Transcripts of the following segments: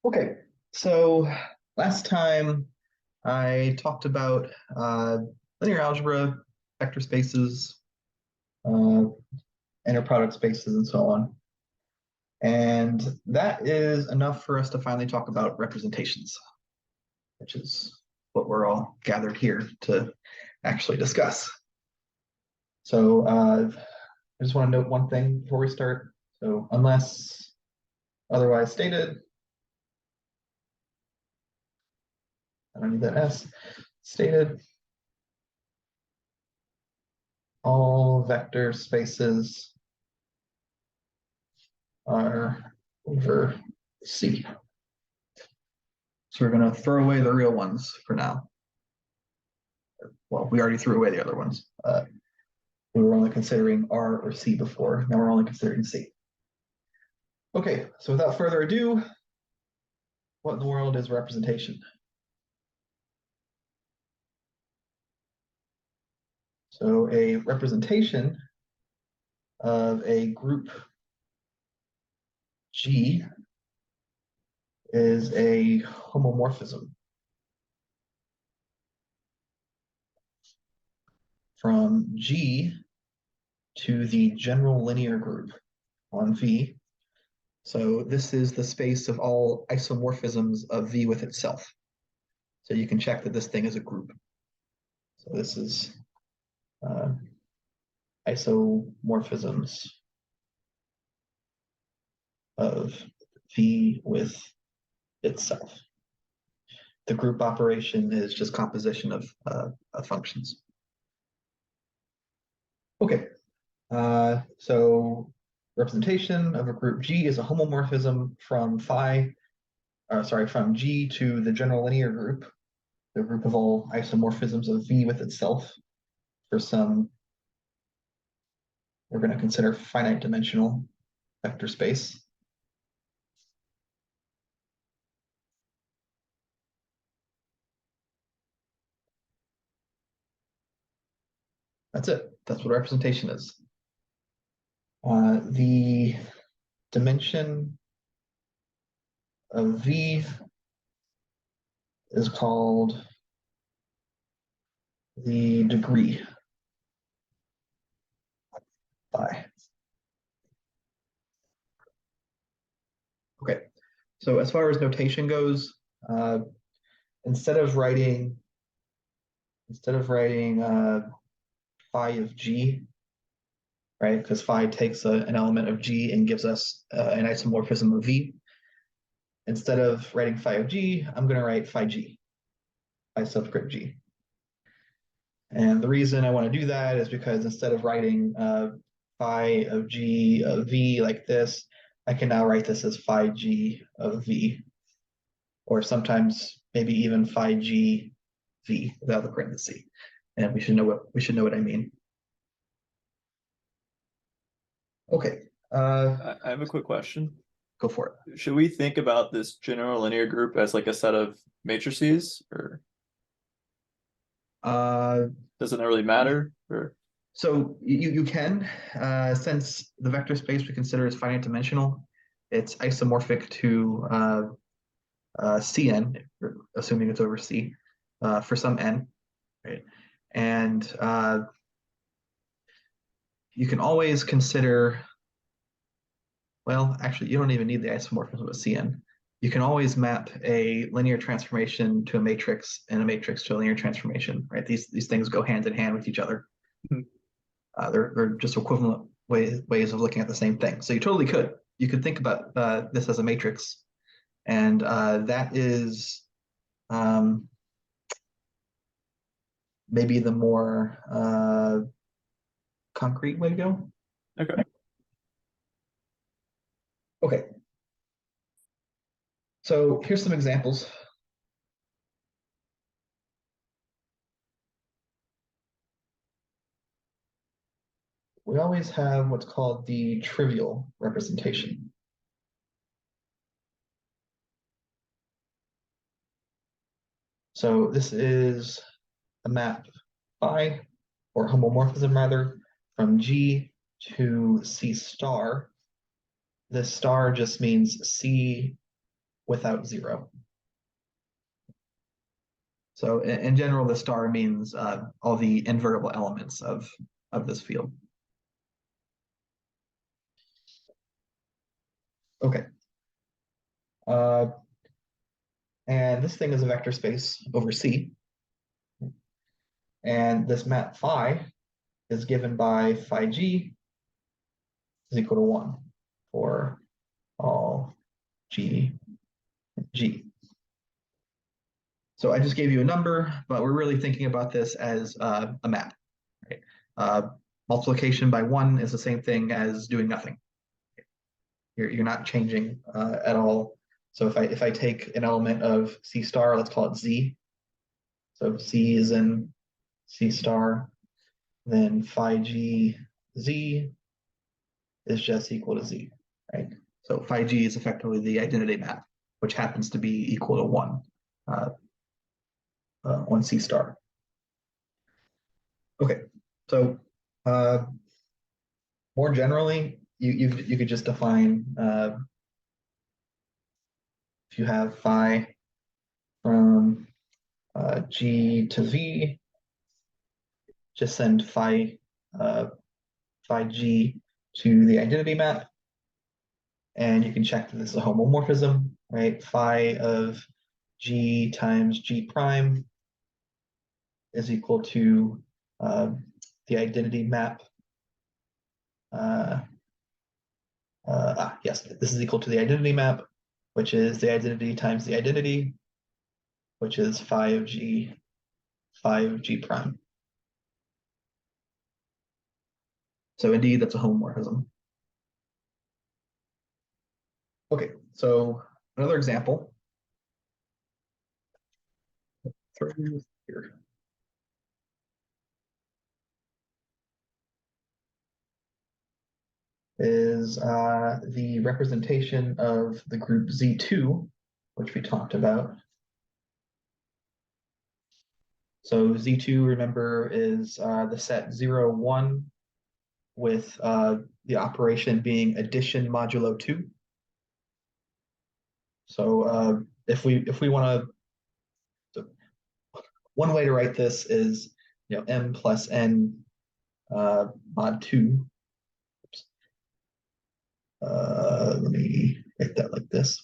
Okay, so last time I talked about linear algebra, vector spaces, uh, inner product spaces, and so on. And that is enough for us to finally talk about representations, which is what we're all gathered here to actually discuss. So I just want to note one thing before we start. So unless otherwise stated, I don't need that S, stated, all vector spaces are over C. So we're going to throw away the real ones for now. Well, we already threw away the other ones. We were only considering R or C before. Now we're only considering C. Okay, so without further ado, what in the world is representation? So a representation of a group G is a homomorphism from G to the general linear group on V. So this is the space of all isomorphisms of V with itself. So you can check that this thing is a group. So this is isomorphisms of V with itself. The group operation is just composition of functions. Okay, so representation of a group G is a homomorphism from from G to the general linear group, the group of all isomorphisms of V with itself for some, we're going to consider finite dimensional vector space. That's it. That's what representation is. The dimension of V is called the degree phi. Okay, so as far as notation goes, instead of writing phi of G, right? Because phi takes an element of G and gives us an isomorphism of V. Instead of writing phi of G, I'm going to write phi G, phi subscript G. And the reason I want to do that is because instead of writing phi of G of V like this, I can now write this as phi G of V, or sometimes maybe even phi G V without the parenthesis. And we should know what I mean. Okay. I have a quick question. Go for it. Should we think about this general linear group as like a set of matrices, or doesn't it really matter? Or so you can, since the vector space we consider is finite dimensional, it's isomorphic to Cn, assuming it's over C, for some n, right? And you can always consider, well, actually, you don't even need the isomorphism of Cn. You can always map a linear transformation to a matrix and a matrix to a linear transformation, right? These things go hand in hand with each other. They're just equivalent ways of looking at the same thing. So you totally could. You could think about this as a matrix, and that is maybe the more concrete way to go. Okay. Okay. So here's some examples. We always have what's called the trivial representation. So this is a map phi, or homomorphism rather, from G to C star. This star just means C without 0. So in general, the star means all the invertible elements of this field. Okay. And this thing is a vector space over C. And this map phi is given by phi g is equal to 1 for all g. So I just gave you a number, but we're really thinking about this as a map. Right? Multiplication by 1 is the same thing as doing nothing. You're not changing at all. So if I take an element of C star, let's call it Z. So C is in C star, then phi g Z is just equal to Z, right? So phi g is effectively the identity map, which happens to be equal to 1 C star. Okay, so more generally, you could just define if you have phi from G to V, just send phi G to the identity map, and you can check that this is a homomorphism, right? Phi of G times G prime is equal to the identity map. Yes, this is equal to the identity map, which is the identity times the identity, which is phi of G prime. So indeed, that's a homomorphism. Okay, so another example. Here. Is the representation of the group Z2, which we talked about. So Z2, remember, is the set 0, 1 with the operation being addition modulo 2. So if we want to, one way to write this is m plus n mod 2. Let me write that like this.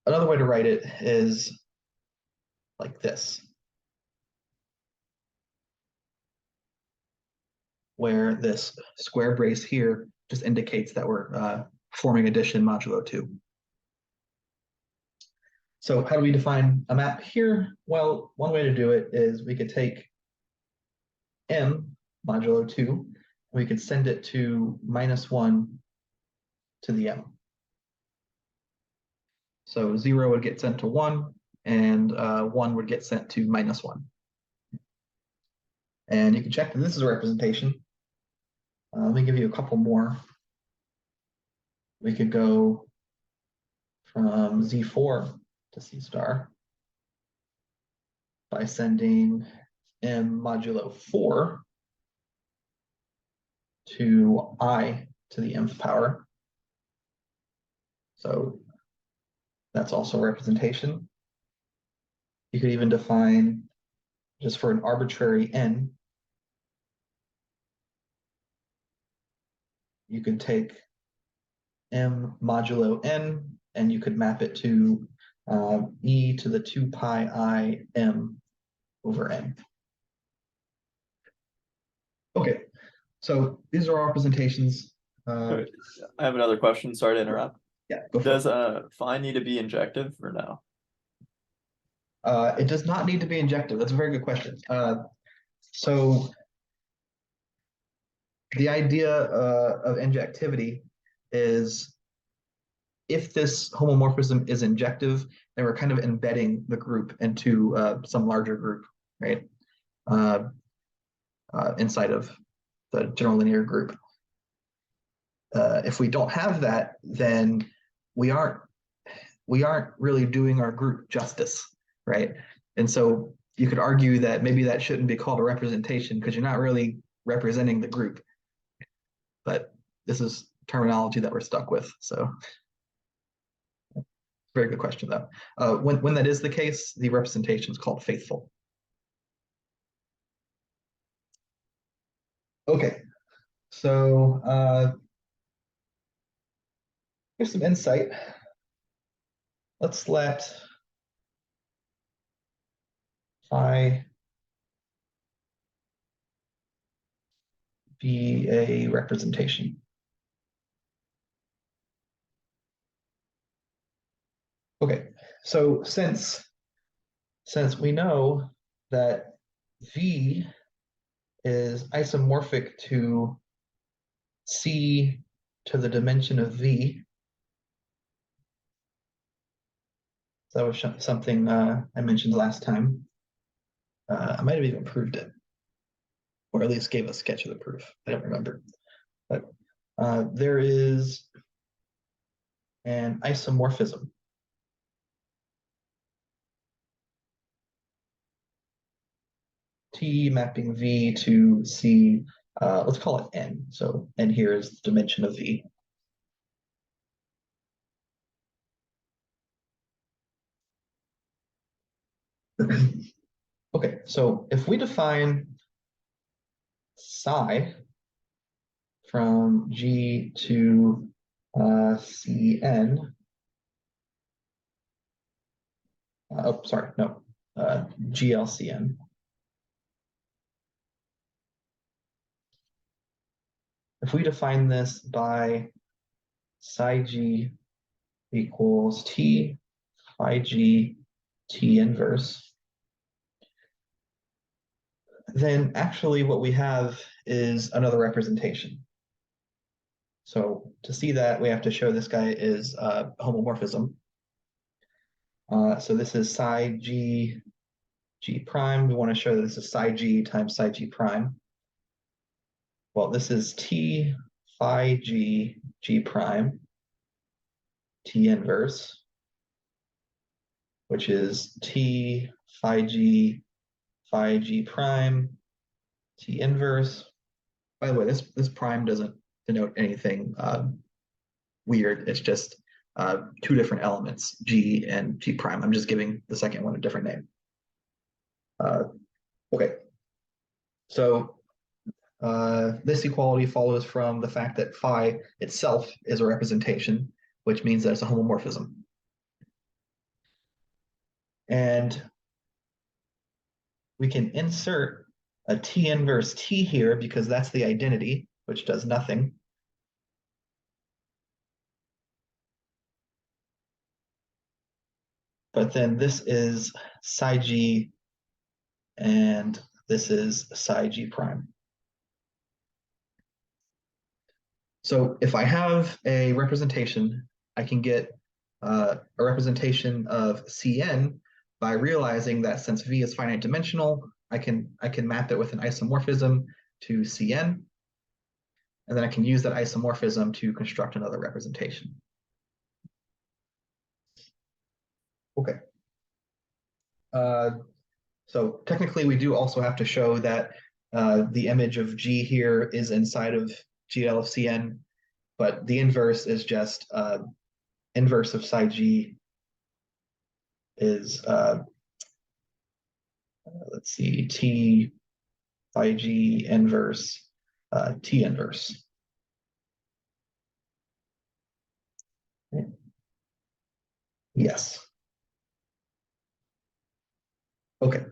Another way to write it is like this, where this square brace here just indicates that we're forming addition modulo 2. So how do we define a map here? Well, one way to do it is we could take m modulo 2, we could send it to -1 to the m. So 0 would get sent to 1, and 1 would get sent to -1. And you can check that this is a representation. Let me give you a couple more. We could go from Z4 to C star by sending m modulo 4 to I to the mth power. So that's also a representation. You could even define, just for an arbitrary n, you could take m modulo n and you could map it to e to the 2 pi I m over n. Okay, so these are our representations. I have another question. Sorry to interrupt. Yeah, go for Does it. phi need to be injective or no? It does not need to be injective. That's a very good question. So the idea of injectivity is if this homomorphism is injective, then we're kind of embedding the group into some larger group, right? Inside of the general linear group. If we don't have that, then we aren't really doing our group justice, right? And so you could argue that maybe that shouldn't be called a representation because you're not really representing the group. But this is terminology that we're stuck with. So Very good question, though. When that is the case, the representation is called faithful. Okay, so here's some insight. Let's let phi be a representation. Okay, so since we know that V is isomorphic to C to the dimension of V, so that was something I mentioned last time. I might have even proved it, or at least gave a sketch of the proof. I don't remember. But there is an isomorphism. T mapping V to C, let's call it N. So N here is the dimension of V. Okay, so if we define psi from G to Cn, oh, sorry, no, GLCn. If we define this by psi G equals T phi G T inverse, then actually what we have is another representation. So to see that, we have to show this guy is homomorphism. So this is psi G G prime. We want to show that this is psi G times psi G prime. Well, this is T phi G G prime T inverse, which is T phi G prime T inverse. By the way, this prime doesn't denote anything weird. It's just two different elements, G and G prime. I'm just giving the second one a different name. Okay, so this equality follows from the fact that phi itself is a representation, which means that it's a homomorphism. And we can insert a T inverse T here because that's the identity, which does nothing. But then this is psi G and this is psi G prime. So if I have a representation, I can get a representation of Cn by realizing that since V is finite dimensional, I can map it with an isomorphism to Cn, and then I can use that isomorphism to construct another representation. Okay. So technically, we do also have to show that the image of G here is inside of GL of Cn, but the inverse is just inverse of psi G is, let's see, T phi G inverse T inverse. Yes. Okay.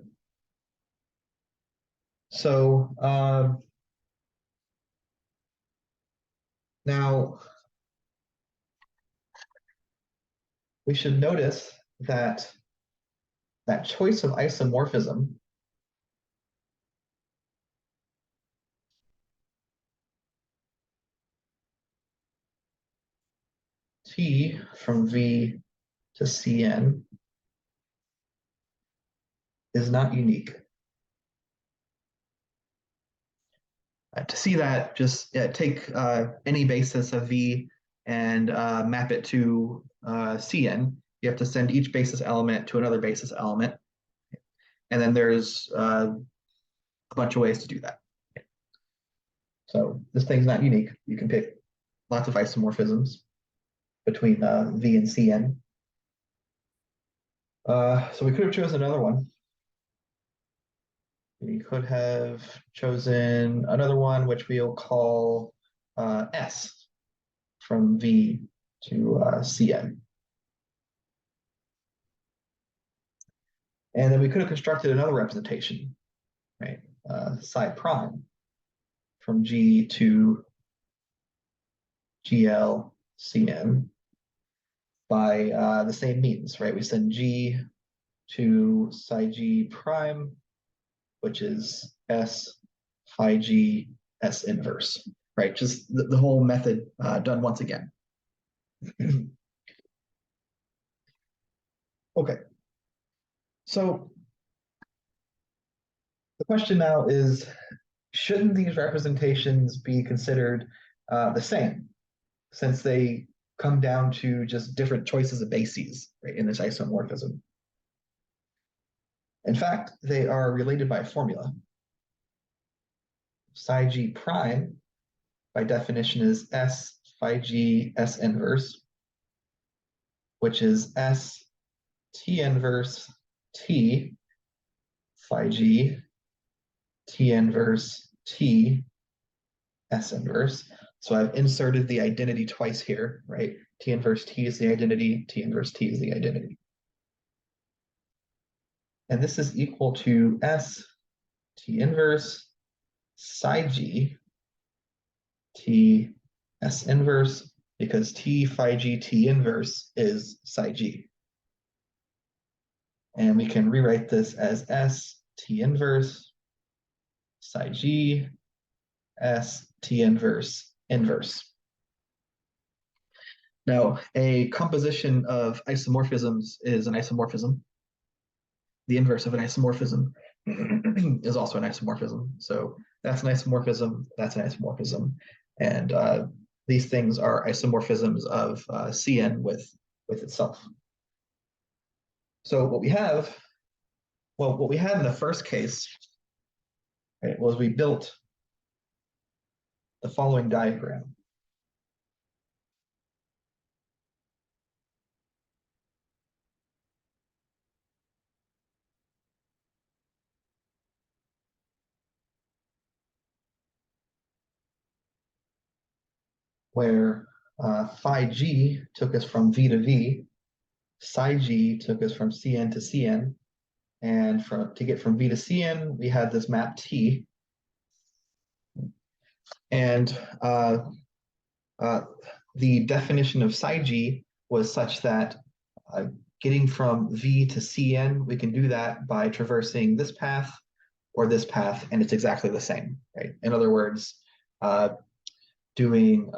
So now we should notice that that choice of isomorphism T from V to Cn is not unique. To see that, just take any basis of V and map it to Cn. You have to send each basis element to another basis element. And then there's a bunch of ways to do that. So this thing's not unique. You can pick lots of isomorphisms between V and Cn. So we could have chosen another one. We could have chosen another one, which we'll call S from V to Cn. And then we could have constructed another representation, right? Psi prime from G to GL Cn by the same means, right? We send G to psi G prime, which is S phi G S inverse, right? Just the whole method done once again. Okay, so the question now is, shouldn't these representations be considered the same since they come down to just different choices of bases, right, in this isomorphism? In fact, they are related by a formula. Psi G prime, by definition, is S phi G S inverse, which is S T inverse T phi G T inverse T S inverse. So I've inserted the identity twice here, right? T inverse T is the identity, T inverse T is the identity. And this is equal to S T inverse psi G T S inverse, because T phi G T inverse is psi G. And we can rewrite this as S T inverse psi G S T inverse inverse. Now, a composition of isomorphisms is an isomorphism. The inverse of an isomorphism is also an isomorphism. So that's an isomorphism, that's an isomorphism. And these things are isomorphisms of Cn with itself. So what we have, well, what we had in the first case, right, was we built the following diagram. Where phi g took us from V to V, psi g took us from Cn to Cn, and to get from V to Cn, we had this map T. And the definition of psi g was such that getting from V to Cn, we can do that by traversing this path or this path, and it's exactly the same, right? In other words, doing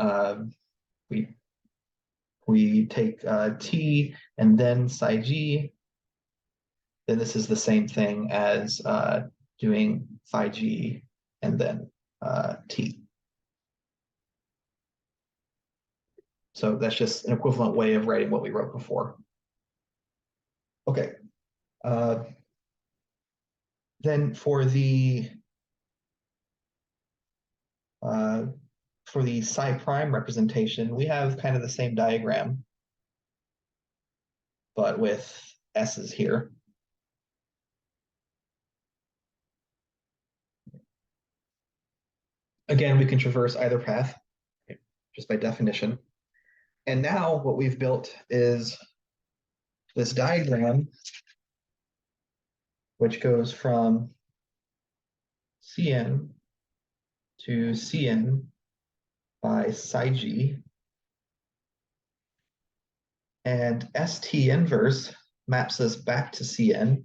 we take T and then psi g, then this is the same thing as doing phi g and then T. So that's just an equivalent way of writing what we wrote before. Okay. Then for the psi prime representation, we have kind of the same diagram, but with s's here. Again, we can traverse either path, just by definition. And now what we've built is this diagram, which goes from Cn to Cn by psi g, and ST inverse maps us back to Cn.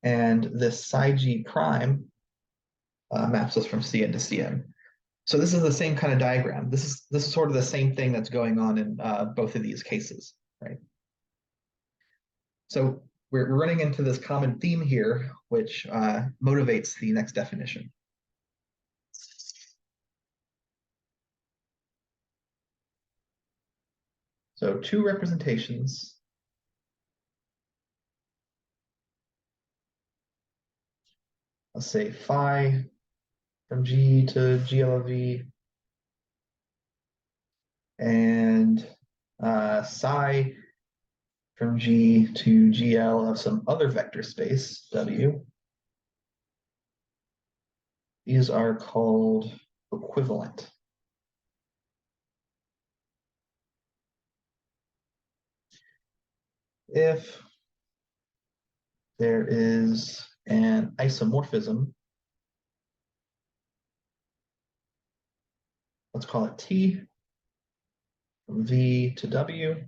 And this psi g prime maps us from Cn to Cn. So this is the same kind of diagram. This is sort of the same thing that's going on in both of these cases, right? So we're running into this common theme here, which motivates the next definition. So two representations let's say phi from G to GL of V, and psi from G to GL of some other vector space, W. These are called equivalent. If there is an isomorphism, let's call it T, from V to W,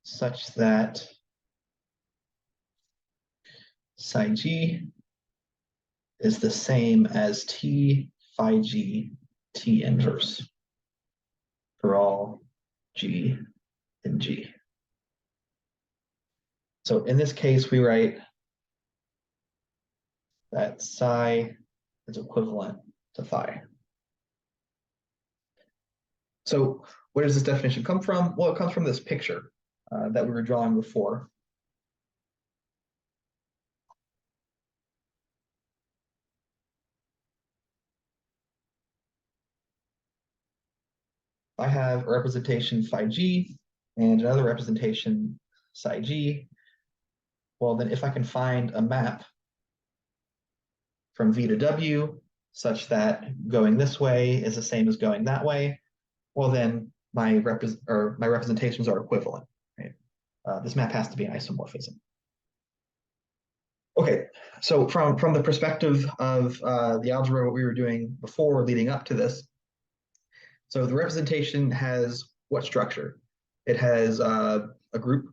such that psi G is the same as T phi G T inverse for all G and G. So in this case, we write that psi is equivalent to phi. So where does this definition come from? Well, it comes from this picture that we were drawing before. I have a representation phi g and another representation psi g. Well, then if I can find a map from V to W such that going this way is the same as going that way, well, then my representations are equivalent. Right? This map has to be an isomorphism. Okay, so from the perspective of the algebra, what we were doing before leading up to this, so the representation has what structure? It has a group,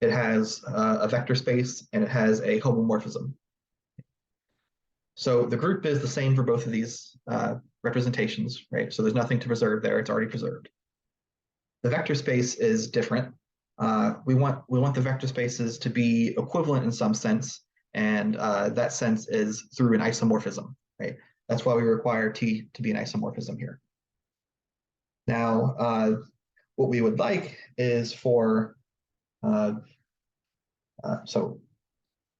it has a vector space, and it has a homomorphism. So the group is the same for both of these representations, right? So there's nothing to preserve there, it's already preserved. The vector space is different. We want the vector spaces to be equivalent in some sense, and that sense is through an isomorphism, right? That's why we require T to be an isomorphism here. Now, what we would like is for, so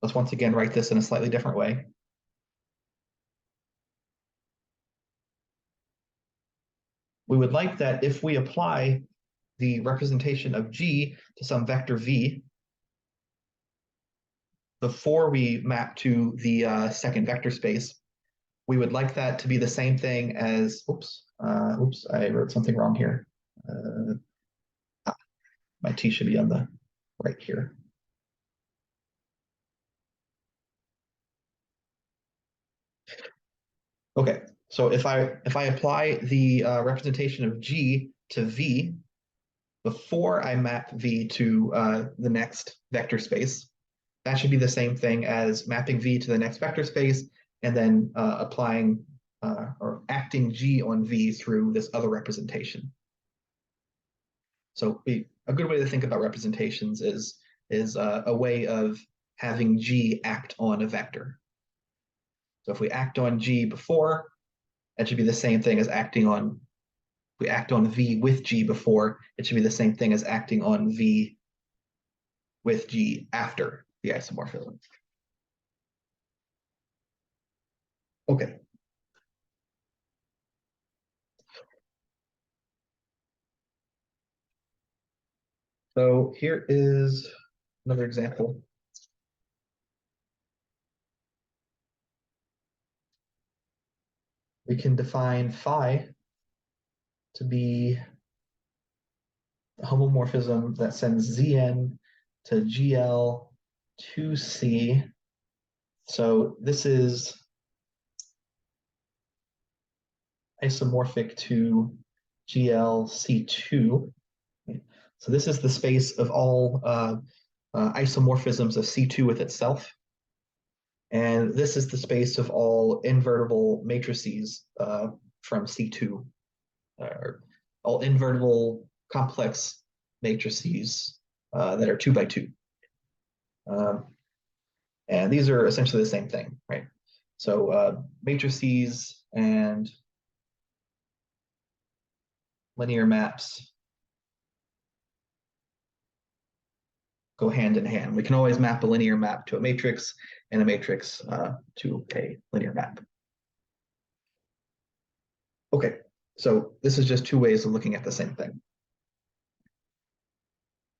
let's once again write this in a slightly different way. We would like that if we apply the representation of G to some vector V before we map to the second vector space, we would like that to be the same thing as, I wrote something wrong here. My T should be on the right here. Okay, so if I apply the representation of G to V before I map V to the next vector space, that should be the same thing as mapping V to the next vector space and then applying or acting G on V through this other representation. So a good way to think about representations is a way of having G act on a vector. So if we act on G before, that should be the same thing as acting on, if we act on V with G before, it should be the same thing as acting on V with G after the isomorphism. Okay. So here is another example. We can define phi to be a homomorphism that sends Zn to GL to C. So this is isomorphic to GLC2. So this is the space of all isomorphisms of C2 with itself. And this is the space of all invertible matrices from C2, or all invertible complex matrices that are 2 by 2. And these are essentially the same thing, right? So matrices and linear maps go hand in hand. We can always map a linear map to a matrix and a matrix to a linear map. Okay, so this is just two ways of looking at the same thing.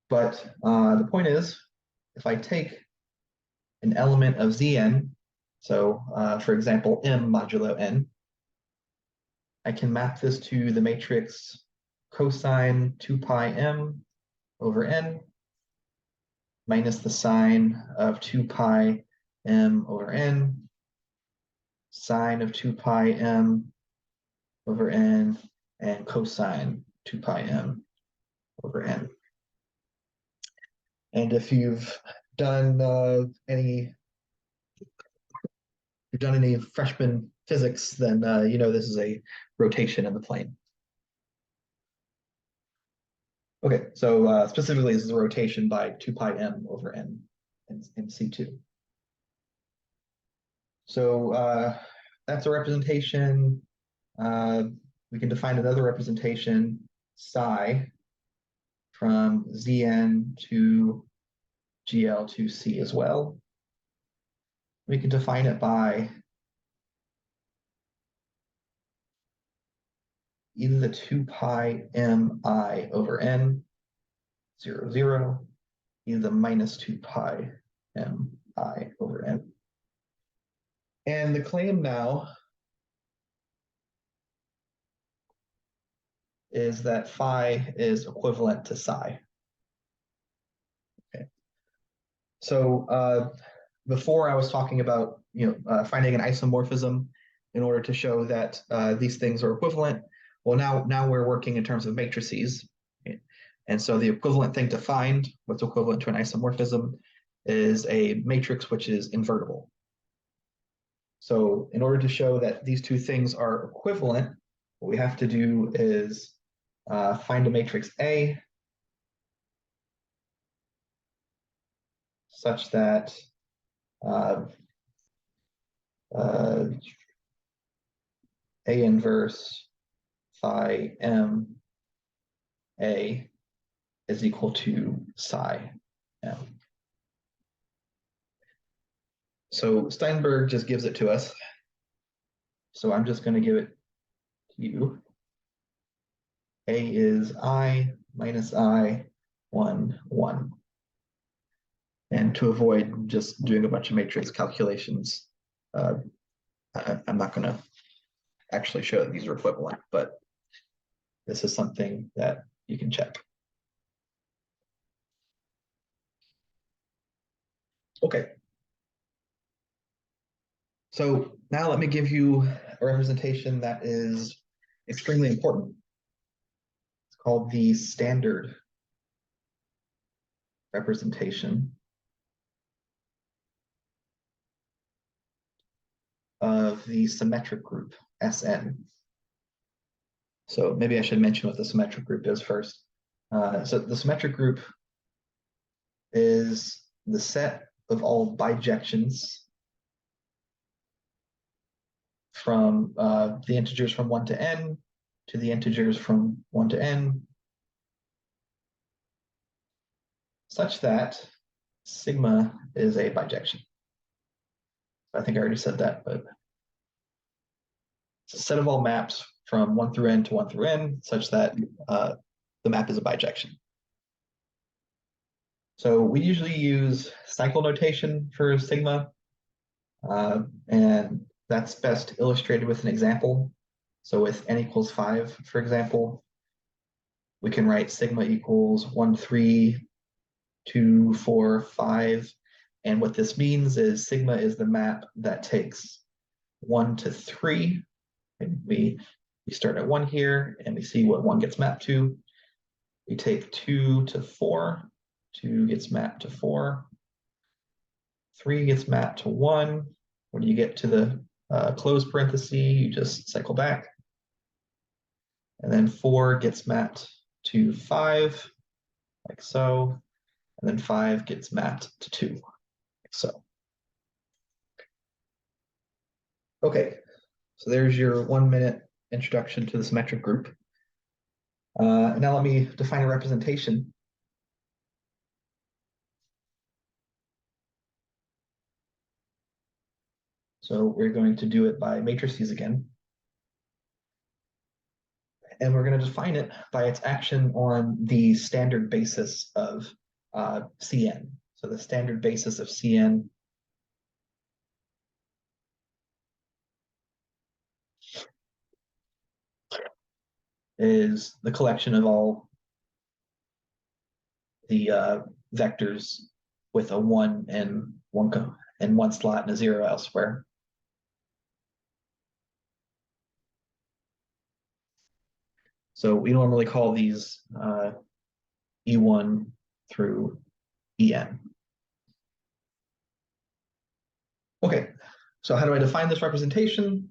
But the point is, if I take an element of Zn, so for example, m modulo n, I can map this to the matrix cosine 2 pi m over n minus the sine of 2 pi m over n, sine of 2 pi m over n, and cosine 2 pi m over n. And if you've done any freshman physics, then you know this is a rotation in the plane. Okay, so specifically this is a rotation by 2 pi m over n in C2. So that's a representation. We can define another representation, psi, from Zn to GL to C as well. We can define it by either the 2 pi mi over n, 0, 0, either the minus 2 pi mi over n. And the claim now is that phi is equivalent to psi. Okay. So before I was talking about finding an isomorphism in order to show that these things are equivalent. Well, now we're working in terms of matrices. Okay? And so the equivalent thing to find, what's equivalent to an isomorphism, is a matrix which is invertible. So in order to show that these two things are equivalent, what we have to do is find a matrix A such that uh, uh, A inverse phi m A is equal to psi m. So Steinberg just gives it to us. So I'm just going to give it to you. A is I minus I 1, 1. And to avoid just doing a bunch of matrix calculations, I'm not going to actually show that these are equivalent, but this is something that you can check. Okay. So now let me give you a representation that is extremely important. It's called the standard representation of the symmetric group Sn. So maybe I should mention what the symmetric group is first. So the symmetric group is the set of all bijections from the integers from 1 to n to the integers from 1 to n, such that sigma is a bijection. I think I already said that, but it's a set of all maps from 1 through n to 1 through n, such that the map is a bijection. So we usually use cycle notation for sigma, and that's best illustrated with an example. So with n equals 5, for example, we can write sigma equals 1, 3, 2, 4, 5. And what this means is sigma is the map that takes 1 to 3. And we start at 1 here, and we see what 1 gets mapped to. We take 2 to 4. 2 gets mapped to 4. 3 gets mapped to 1. When you get to the closed parenthesis, you just cycle back. And then 4 gets mapped to 5, like so. And then 5 gets mapped to 2, like so. Okay, so there's your 1-minute introduction to the symmetric group. Now let me define a representation. So we're going to do it by matrices again. And we're going to define it by its action on the standard basis of Cn. So the standard basis of Cn is the collection of all the vectors with a 1 and one slot and a 0 elsewhere. So we normally call these E1 through En. Okay, so how do I define this representation?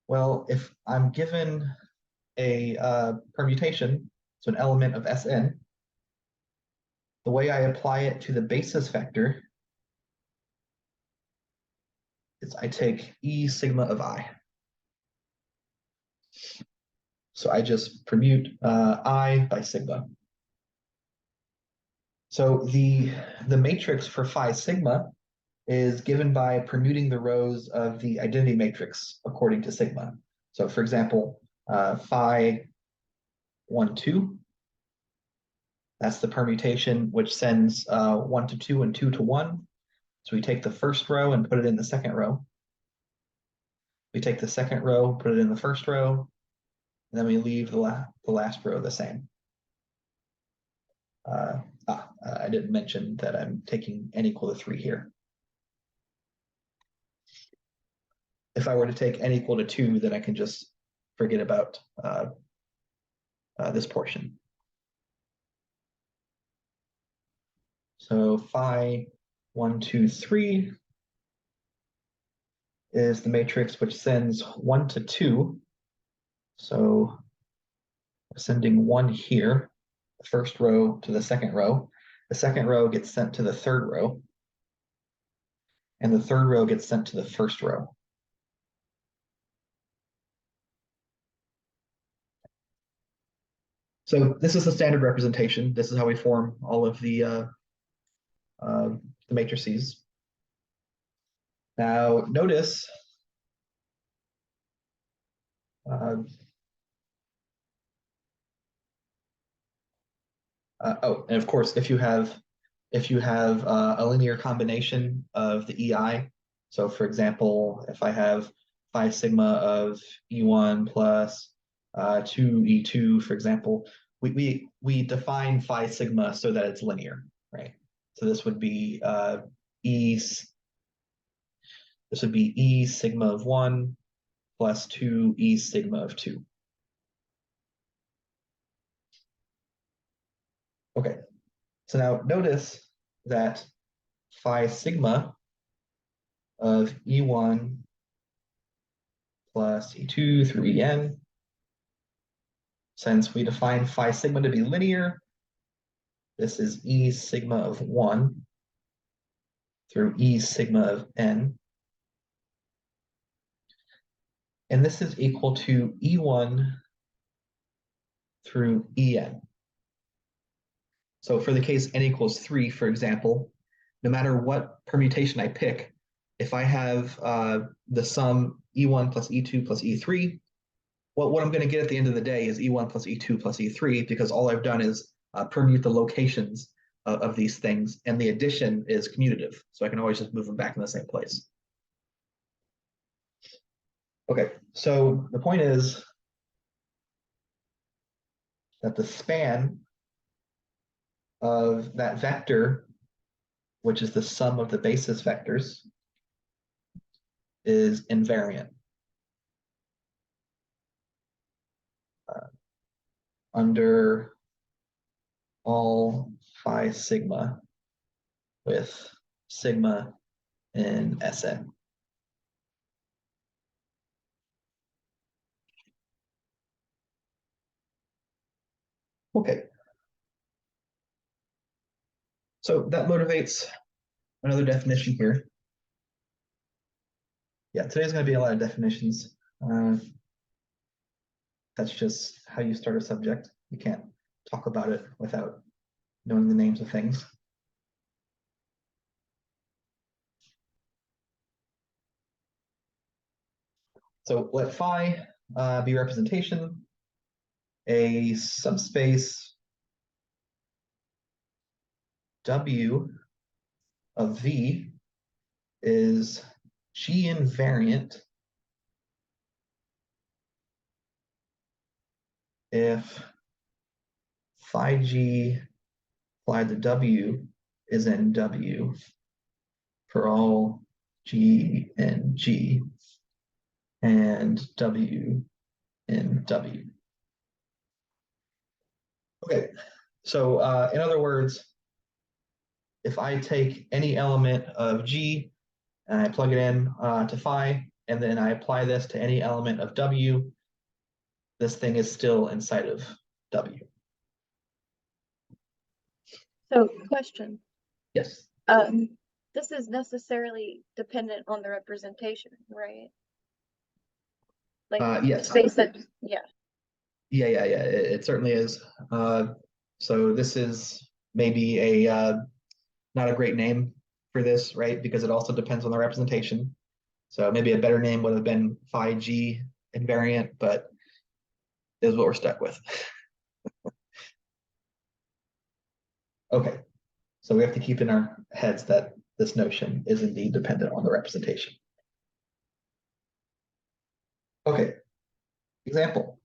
Well, if I'm given a permutation, so an element of Sn, the way I apply it to the basis vector is I take E sigma of I. So I just permute I by sigma. So the matrix for phi sigma is given by permuting the rows of the identity matrix according to sigma. So for example, phi 1, 2, that's the permutation which sends 1 to 2 and 2 to 1. So we take the first row and put it in the second row. We take the second row, put it in the first row, and then we leave the last row the same. I didn't mention that I'm taking n equal to 3 here. If I were to take n equal to 2, then I can just forget about this portion. So phi 1, 2, 3 is the matrix which sends 1 to 2. So sending 1 here, the first row to the second row. The second row gets sent to the third row. And the third row gets sent to the first row. So this is the standard representation. This is how we form all of the matrices. Now notice and of course, if you have a linear combination of the EI, so for example, if I have phi sigma of E1 plus 2E2, for example, we define phi sigma so that it's linear, right? So this would be E sigma of 1 plus 2 E sigma of 2. Okay, so now notice that phi sigma of E1 plus E2 through En, since we define phi sigma to be linear, this is E sigma of 1 through E sigma of N. And this is equal to E1 through En. So for the case n equals 3, for example, no matter what permutation I pick, if I have the sum E1 plus E2 plus E3, what I'm going to get at the end of the day is E1 plus E2 plus E3, because all I've done is permute the locations of these things, and the addition is commutative. So I can always just move them back in the same place. Okay, so the point is that the span of that vector, which is the sum of the basis vectors, is invariant. Under all phi sigma with sigma in Sn. Okay. So that motivates another definition here. Yeah, today's going to be a lot of definitions. That's just how you start a subject. You can't talk about it without knowing the names of things. So let phi be representation. a subspace W of V is G invariant if phi G applied to W is in W for all G in G and W in W. Okay, so in other words, if I take any element of G and I plug it in to phi, and then I apply this to any element of W, this thing is still inside of W. So, question. Yes. This is necessarily dependent on the representation, right? Like yes. space that, yeah. Yeah. It certainly is. So this is maybe a not a great name for this, right? Because it also depends on the representation. So maybe a better name would have been phi G invariant, but is what we're stuck with. Okay, so we have to keep in our heads that this notion is indeed dependent on the representation. Okay, example.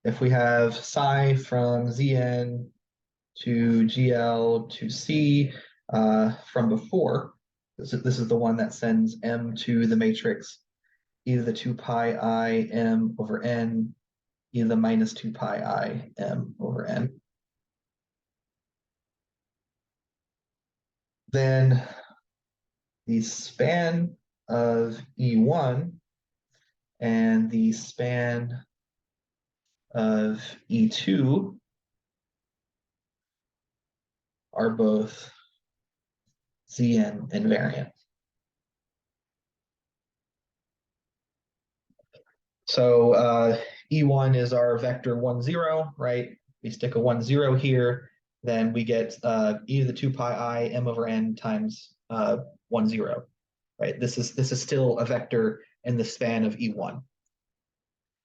If we have psi from Zn to GL to C from before, this is the one that sends M to the matrix, either the 2 pi I M over N, either the minus 2 pi I M over N. Then the span of E1 and the span of E2 are both Zn invariant. So E1 is our vector 1, 0, right? We stick a 1, 0 here, then we get e to the 2 pi I M over N times 1, 0, right? This is still a vector in the span of E1.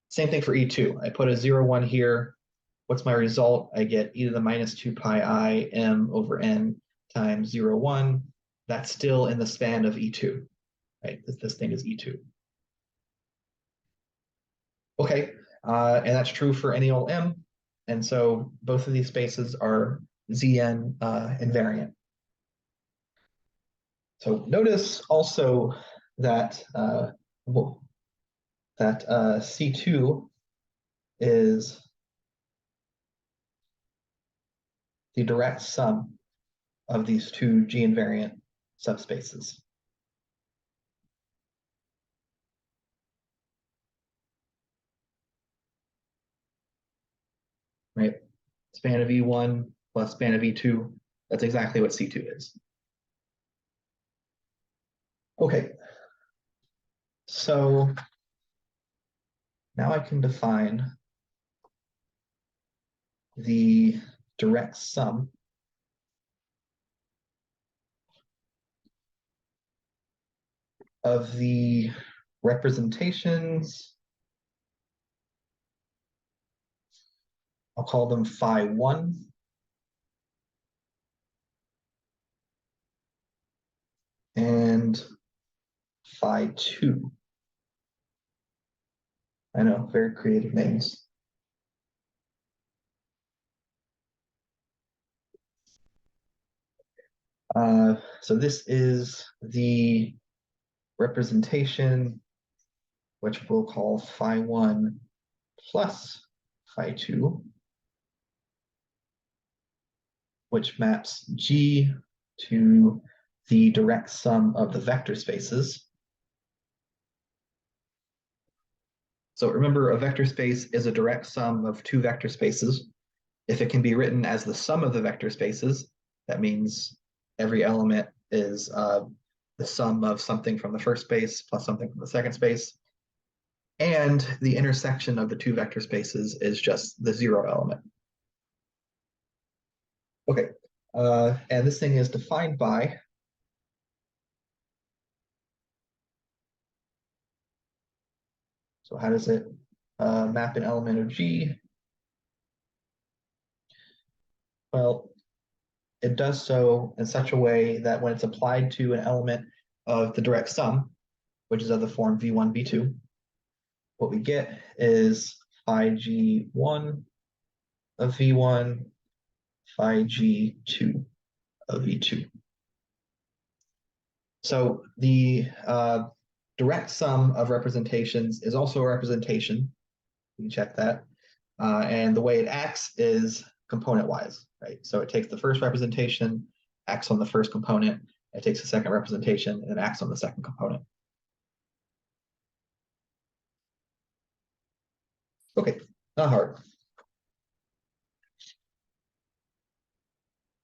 Same thing for E2. I put a 0, 1 here. What's my result? I get e to the minus 2 pi I M over N times 0, 1. That's still in the span of E2, right? This thing is E2. Okay, and that's true for any old M. And so both of these spaces are Zn invariant. So notice also that C2 is the direct sum of these two G invariant subspaces. Right? Span of E1 plus span of E2, that's exactly what C2 is. Okay, so now I can define the direct sum of the representations. I'll call them phi 1 and phi 2. I know, very creative names. So this is the representation, which we'll call phi 1 plus phi 2, which maps G to the direct sum of the vector spaces. So remember, a vector space is a direct sum of two vector spaces. If it can be written as the sum of the vector spaces, that means every element is the sum of something from the first space plus something from the second space. And the intersection of the two vector spaces is just the 0 element. Okay, and this thing is defined by so how does it map an element of G? Well, it does so in such a way that when it's applied to an element of the direct sum, which is of the form V1, V2, what we get is phi G1 of V1, phi G2 of V2. So the direct sum of representations is also a representation. You can check that. And the way it acts is component-wise, right? So it takes the first representation, acts on the first component, it takes the second representation, and acts on the second component. Okay, not hard.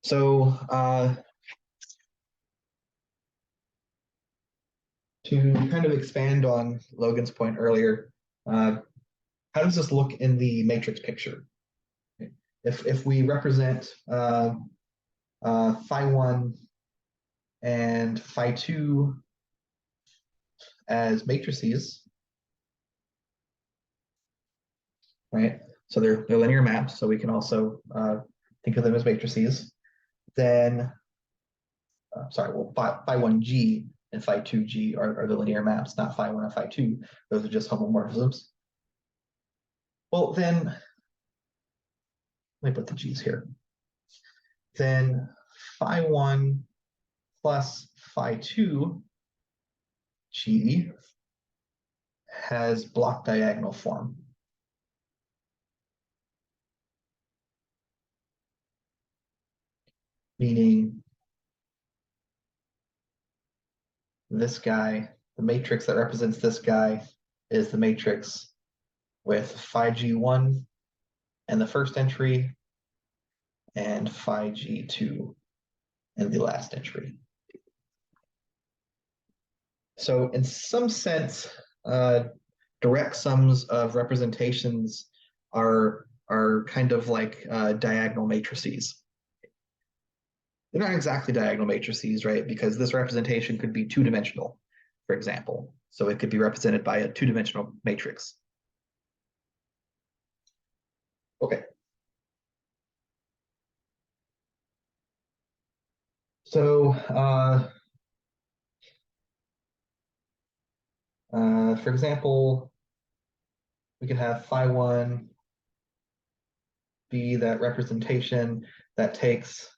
So to kind of expand on Logan's point earlier, how does this look in the matrix picture? If we represent phi1 and phi2 as matrices, right? So they're linear maps, so we can also think of them as matrices. Then, well, phi1g and phi2g are the linear maps, not phi1 and phi2. Those are just homomorphisms. Well, then, let me put the g's here. Then phi1 plus phi2 g has block diagonal form. Meaning this guy, the matrix that represents this guy is the matrix with phi g1 in the first entry and phi g2 in the last entry. So in some sense, direct sums of representations are kind of like diagonal matrices. They're not exactly diagonal matrices, right? Because this representation could be two-dimensional, for example. So it could be represented by a two-dimensional matrix. Okay. So for example, we can have phi1 be that representation that takes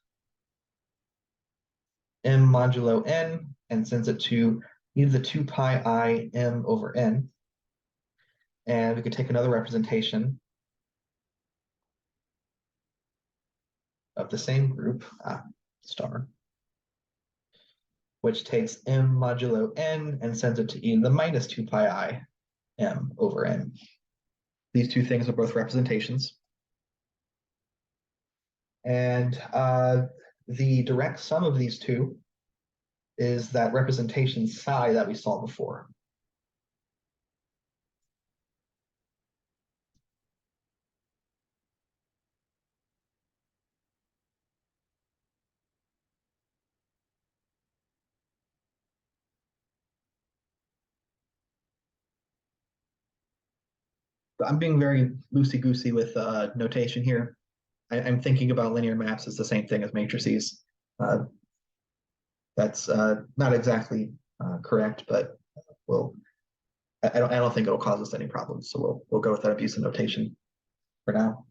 m modulo n and sends it to either the 2 pi I m over n. And we could take another representation of the same group, star, which takes m modulo n and sends it to e to the minus 2 pi I m over n. These two things are both representations. And the direct sum of these two is that representation psi that we saw before. I'm being very loosey-goosey with notation here. I'm thinking about linear maps as the same thing as matrices. That's not exactly correct, but I don't think it'll cause us any problems. So we'll go with that abuse of notation for now.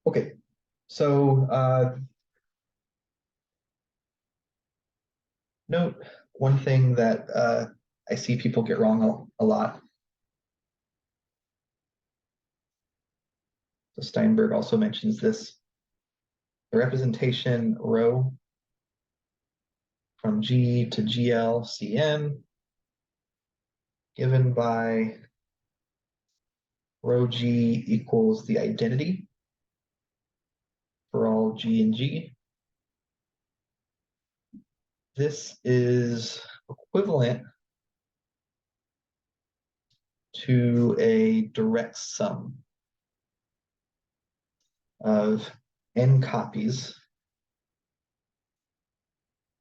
Okay, so note one thing that I see people get wrong a lot. So Steinberg also mentions this. The representation rho from G to GL CN given by rho G equals the identity for all G and G. This is equivalent to a direct sum of n copies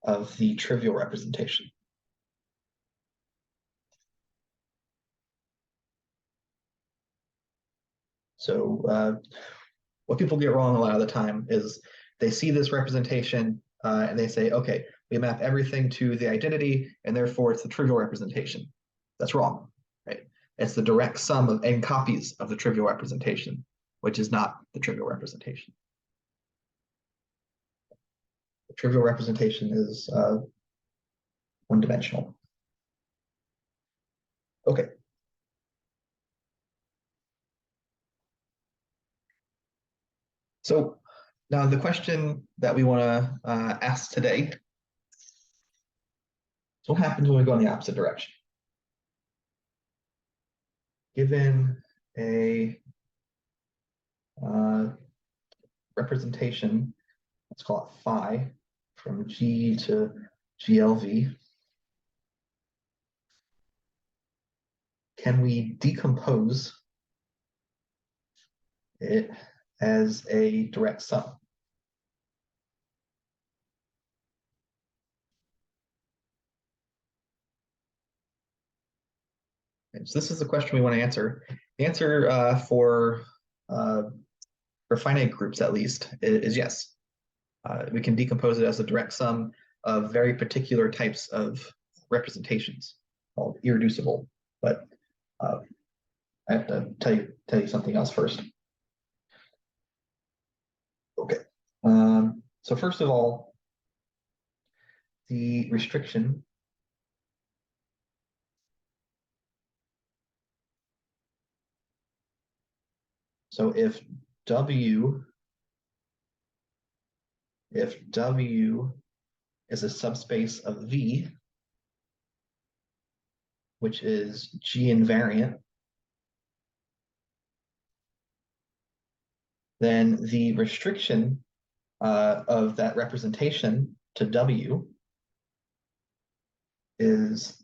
of the trivial representation. So what people get wrong a lot of the time is they see this representation and they say, okay, we map everything to the identity, and therefore it's the trivial representation. That's wrong, right? It's the direct sum of n copies of the trivial representation, which is not the trivial representation. The trivial representation is one-dimensional. Okay. So now the question that we want to ask today is, what happens when we go in the opposite direction? Given a representation, let's call it phi, from G to GLV, can we decompose it as a direct sum? And so this is the question we want to answer. The answer for finite groups, at least, is yes. We can decompose it as a direct sum of very particular types of representations called irreducible. But I have to tell you something else first. Okay. So first of all, the restriction so if W is a subspace of V, which is G invariant, then the restriction of that representation to W is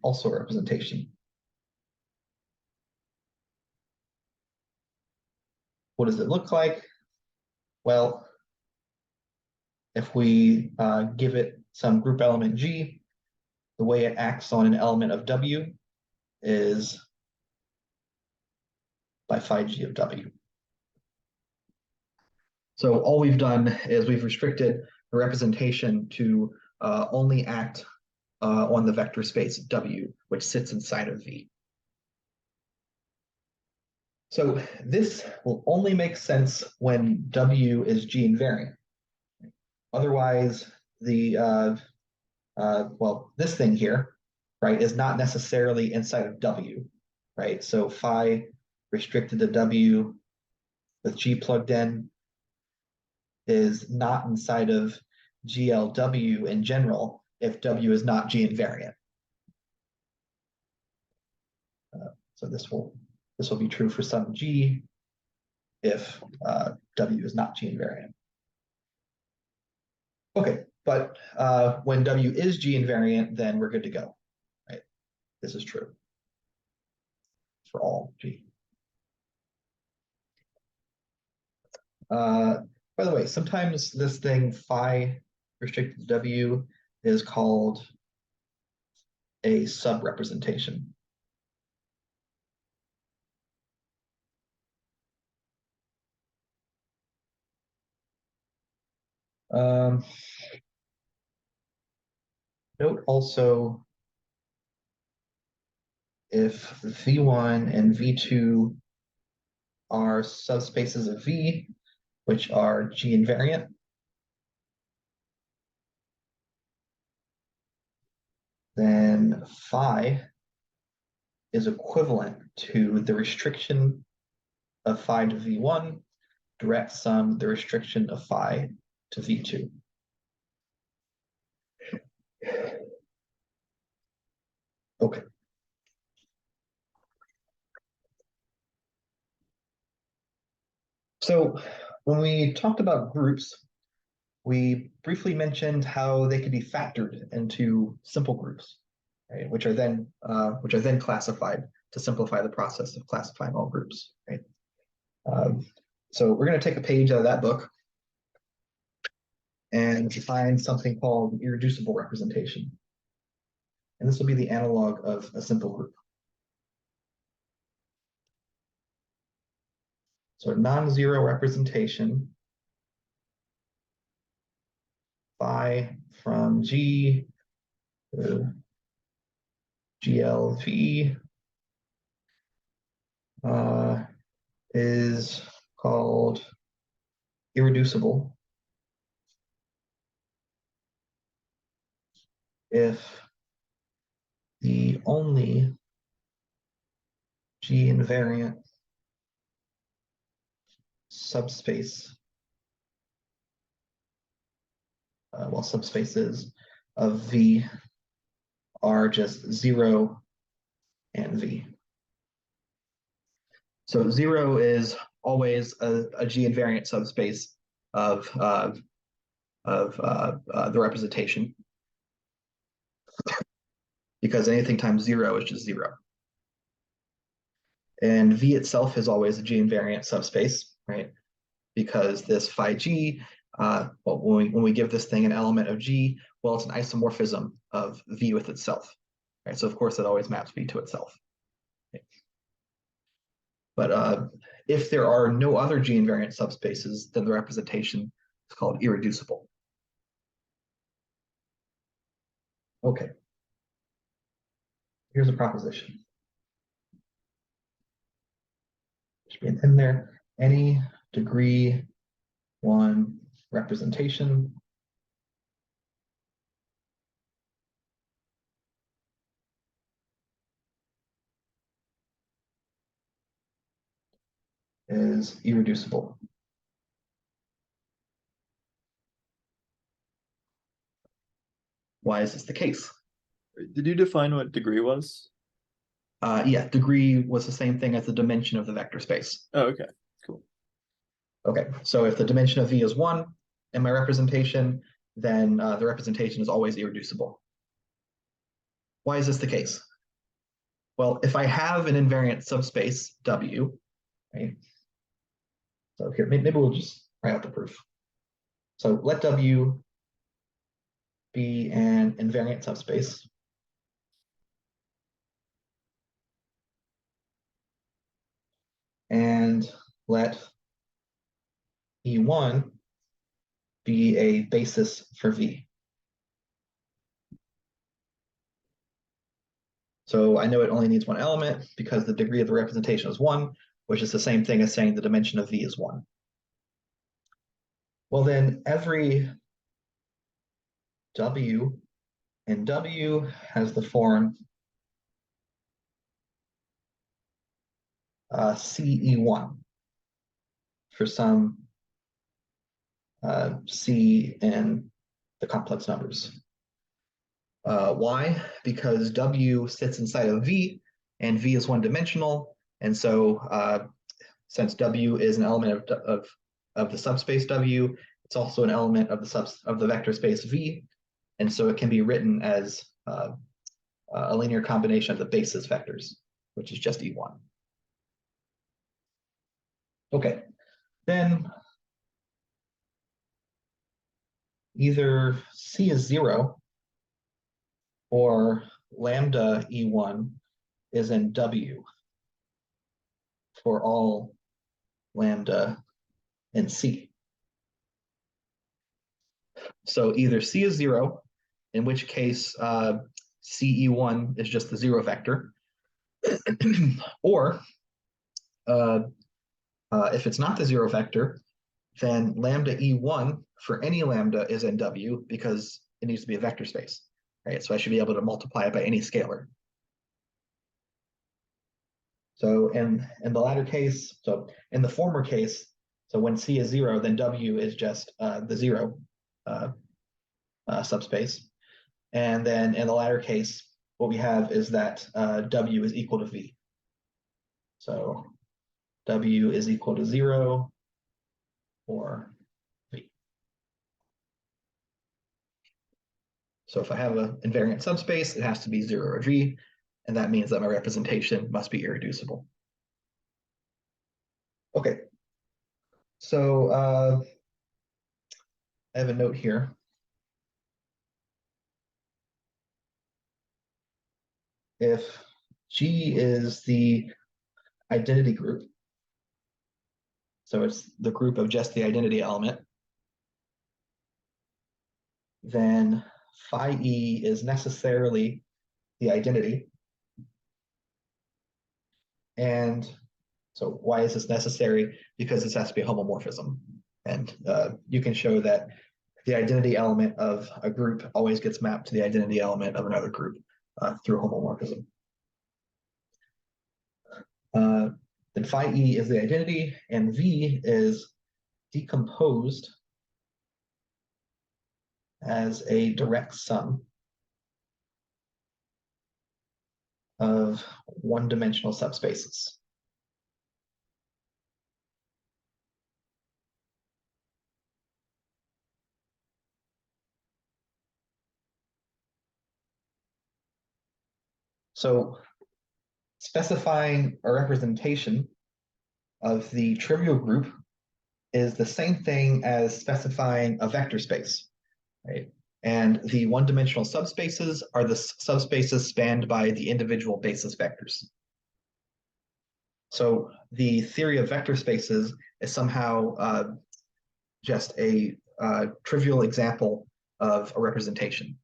also a representation. What does it look like? Well, if we give it some group element G, the way it acts on an element of W is by phi G of W. So all we've done is we've restricted the representation to only act on the vector space W, which sits inside of V. So this will only make sense when W is G invariant. Otherwise, the this thing here, right, is not necessarily inside of W, right? So phi restricted to W with G plugged in is not inside of GLW in general if W is not G invariant. So this will be true for some G if W is not G invariant. Okay, but when W is G invariant, then we're good to go, right? This is true for all G. By the way, sometimes this thing phi restricted to W is called a sub-representation. Note also if V1 and V2 are subspaces of V, which are G invariant, then phi is equivalent to the restriction of phi to V1 direct sum the restriction of phi to V2. Okay. So when we talked about groups, we briefly mentioned how they could be factored into simple groups, right? Which are then classified to simplify the process of classifying all groups, right? So we're going to take a page out of that book and define something called irreducible representation. And this will be the analog of a simple group. So non-zero representation, phi from G to GLV is called irreducible if the only G invariant subspace, subspaces of V are just 0 and V. So 0 is always a G invariant subspace of the representation, because anything times 0 is just 0. And V itself is always a G invariant subspace, right? Because this phi G, well, when we give this thing an element of G, well, it's an isomorphism of V with itself, right? So of course it always maps V to itself. Okay. But if there are no other G invariant subspaces, then the representation is called irreducible. Okay. Here's a proposition. Should be an in there. Any degree 1 representation is irreducible. Why is this the case? Did you define what degree was? Yeah, degree was the same thing as the dimension of the vector space. Oh, okay, cool. Okay, so if the dimension of V is 1 in my representation, then the representation is always irreducible. Why is this the case? Well, if I have an invariant subspace W, right? So here, maybe we'll just write out the proof. So let W be an invariant subspace. And let E1 be a basis for V. So I know it only needs one element because the degree of the representation is 1, which is the same thing as saying the dimension of V is 1. Well, then every W in W has the form CE1 for some C in the complex numbers. Why? Because W sits inside of V, and V is one-dimensional, and so since W is an element of the subspace W, it's also an element of the vector space V, and so it can be written as a linear combination of the basis vectors, which is just E1. Okay, then either C is 0 or lambda E1 is in W for all lambda in C. So either C is 0, in which case CE1 is just the 0 vector, or if it's not the 0 vector, then lambda E1 for any lambda is in W because it needs to be a vector space, right? So I should be able to multiply it by any scalar. So in the latter case, so in the former case, so when C is 0, then W is just the 0 subspace. And then in the latter case, what we have is that W is equal to V. So W is equal to 0 or V. So if I have an invariant subspace, it has to be 0 or V, and that means that my representation must be irreducible. Okay, so I have a note here. If G is the identity group so it's the group of just the identity element, then phi E is necessarily the identity. And so why is this necessary? Because this has to be a homomorphism. And you can show that the identity element of a group always gets mapped to the identity element of another group through homomorphism. Then phi E is the identity, and V is decomposed as a direct sum of one-dimensional subspaces. So specifying a representation of the trivial group is the same thing as specifying a vector space, right? And the one-dimensional subspaces are the subspaces spanned by the individual basis vectors. So the theory of vector spaces is somehow just a trivial example of a representation.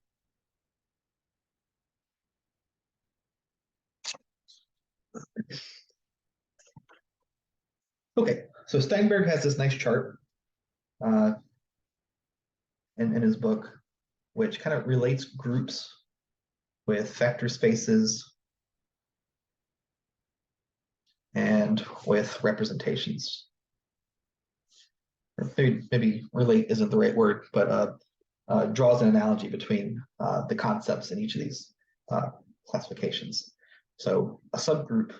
Okay, so Steinberg has this nice chart in his book, which kind of relates groups with vector spaces and with representations. Or maybe relate isn't the right word, but draws an analogy between the concepts in each of these classifications. So a subgroup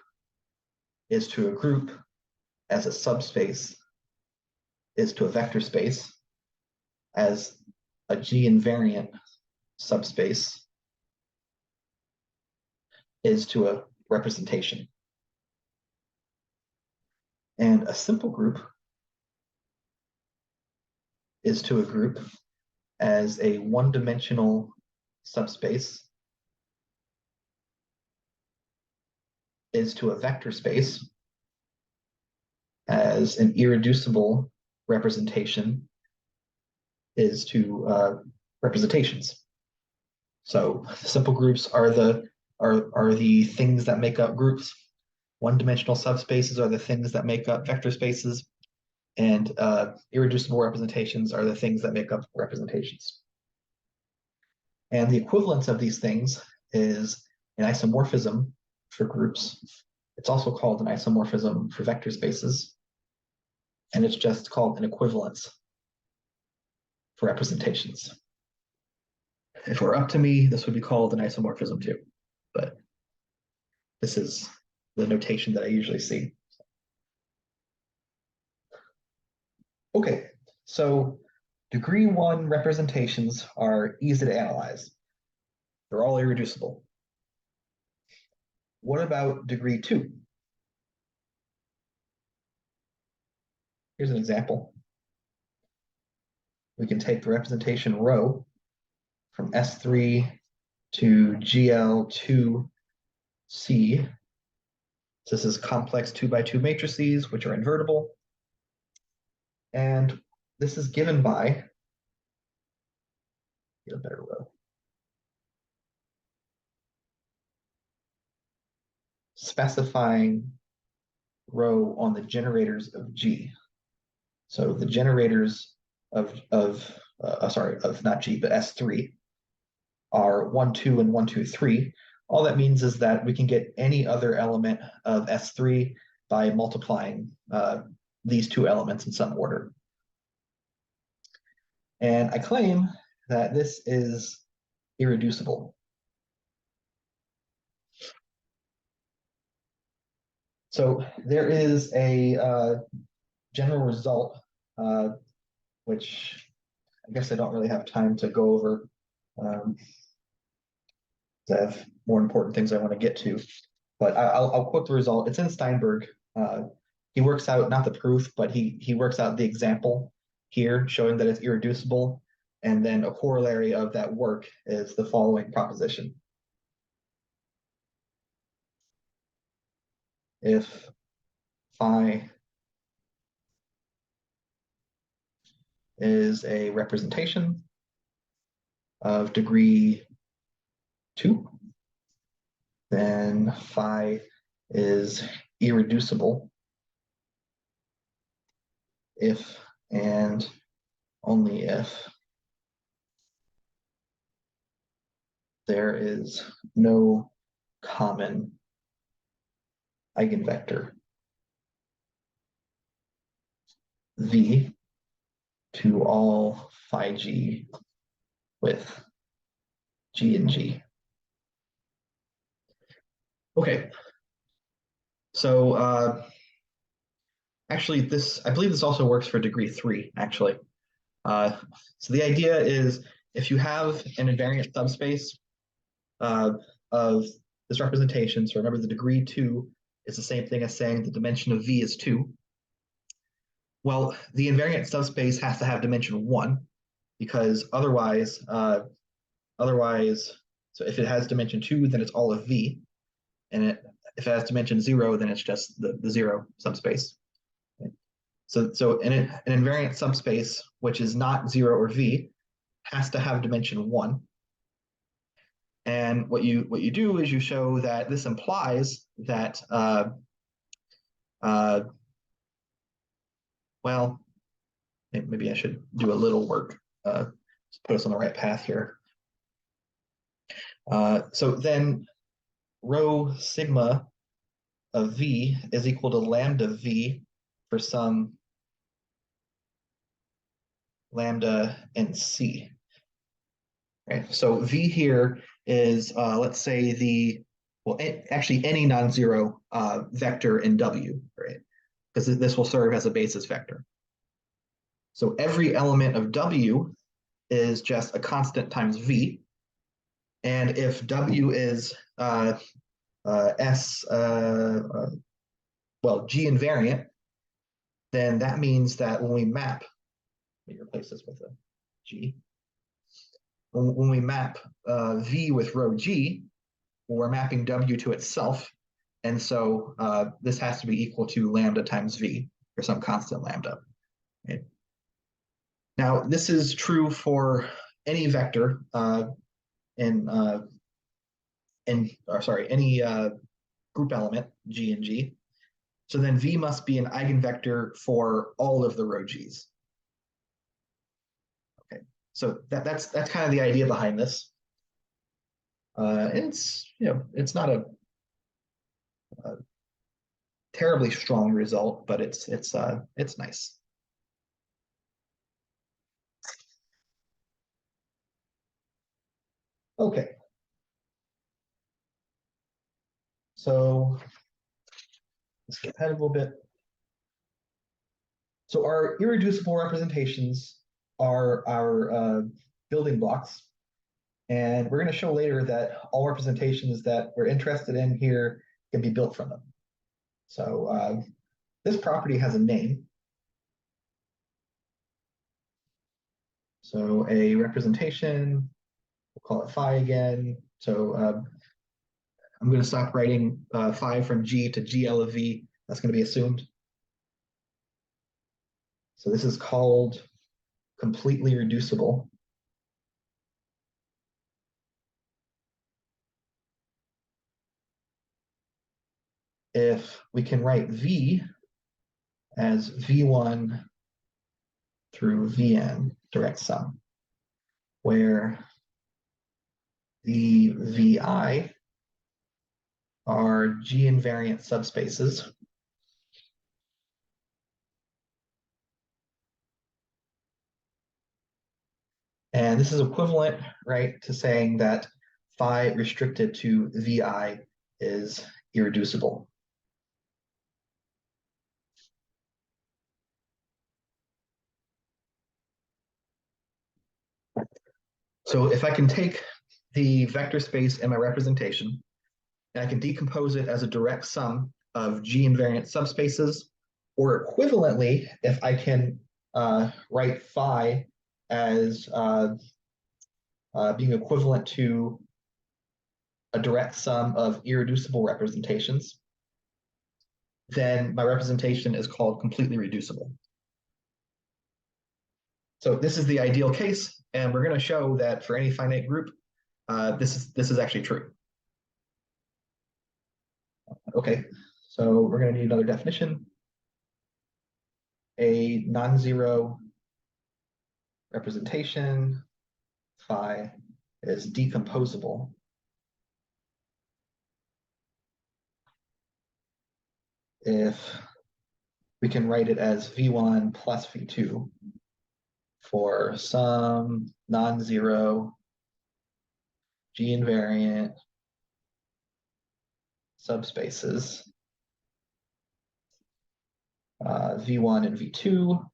is to a group as a subspace is to a vector space, as a G invariant subspace is to a representation. And a simple group is to a group as a one-dimensional subspace is to a vector space as an irreducible representation is to representations. So simple groups are the things that make up groups. One-dimensional subspaces are the things that make up vector spaces, and irreducible representations are the things that make up representations. And the equivalence of these things is an isomorphism for groups. It's also called an isomorphism for vector spaces, and it's just called an equivalence for representations. If it were up to me, this would be called an isomorphism too, but this is the notation that I usually see. Okay, so degree 1 representations are easy to analyze. They're all irreducible. What about degree 2? Here's an example. We can take the representation rho from S3 to GL2C. So this is complex 2x2 matrices, which are invertible. And this is given by, get a better row, specifying rho on the generators of G. So the generators of not G, but S3 are 1, 2, and 1, 2, 3. All that means is that we can get any other element of S3 by multiplying these two elements in some order. And I claim that this is irreducible. So there is a general result, which I guess I don't really have time to go over. I have more important things I want to get to, but I'll quote the result. It's in Steinberg. He works out not the proof, but he works out the example here, showing that it's irreducible, and then a corollary of that work is the following proposition: if phi is a representation of degree 2, then phi is irreducible if and only if there is no common eigenvector v to all phi g with g and g. Okay, so actually I believe this also works for degree 3, actually. So the idea is if you have an invariant subspace of this representation, so remember the degree 2 is the same thing as saying the dimension of v is 2. Well, the invariant subspace has to have dimension 1 because otherwise, so if it has dimension 2, then it's all of v, and if it has dimension 0, then it's just the 0 subspace. So an invariant subspace, which is not 0 or v, has to have dimension 1. And what you do is you show that this implies that well, maybe I should do a little work to put us on the right path here. So then rho sigma of v is equal to lambda v for some lambda and c. Right? So v here is, let's say actually any non-zero vector in w, right? Because this will serve as a basis vector. So every element of w is just a constant times v. And if w is G invariant, then that means that when we map, let me replace this with a G. When we map V with rho G, we're mapping W to itself. And so this has to be equal to lambda times V for some constant lambda. Right? Now, this is true for any vector any group element, G and G. So then V must be an eigenvector for all of the rho Gs. Okay, so that's kind of the idea behind this. It's not a terribly strong result, but it's nice. Okay. So let's get ahead a little bit. So our irreducible representations are our building blocks. And we're going to show later that all representations that we're interested in here can be built from them. So this property has a name. So a representation, we'll call it phi again. So I'm going to stop writing phi from G to GL of V. That's going to be assumed. So this is called completely reducible. If we can write V as V1 through Vn direct sum, where the Vi are G invariant subspaces. And this is equivalent, right, to saying that phi restricted to Vi is irreducible. So if I can take the vector space in my representation, and I can decompose it as a direct sum of G invariant subspaces, or equivalently, if I can write phi as being equivalent to a direct sum of irreducible representations, then my representation is called completely reducible. So this is the ideal case, and we're going to show that for any finite group, this is actually true. Okay, so we're going to need another definition. A non-zero representation phi is decomposable if we can write it as v1 plus v2 for some non-zero G invariant subspaces v1 and v2.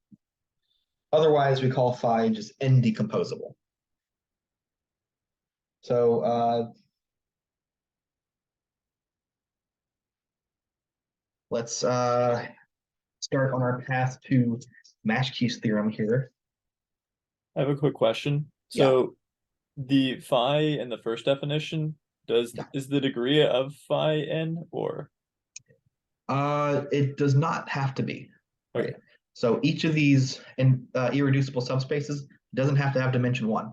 Otherwise, we call phi just n-decomposable. So let's start on our path to Maschke's theorem here. I have a quick question. Yeah. So the phi in the first definition, is the degree of phi n or? It does not have to be. Okay. Right. So each of these irreducible subspaces doesn't have to have dimension 1.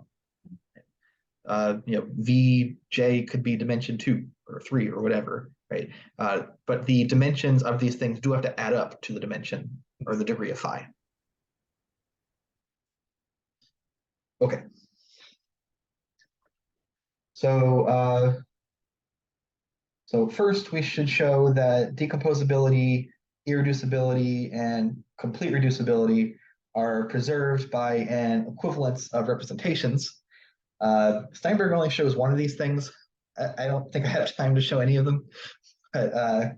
Vj could be dimension 2 or 3 or whatever, right? But the dimensions of these things do have to add up to the dimension or the degree of phi. Okay. So first we should show that decomposability, irreducibility, and complete reducibility are preserved by an equivalence of representations. Steinberg only shows one of these things. I don't think I have time to show any of them, but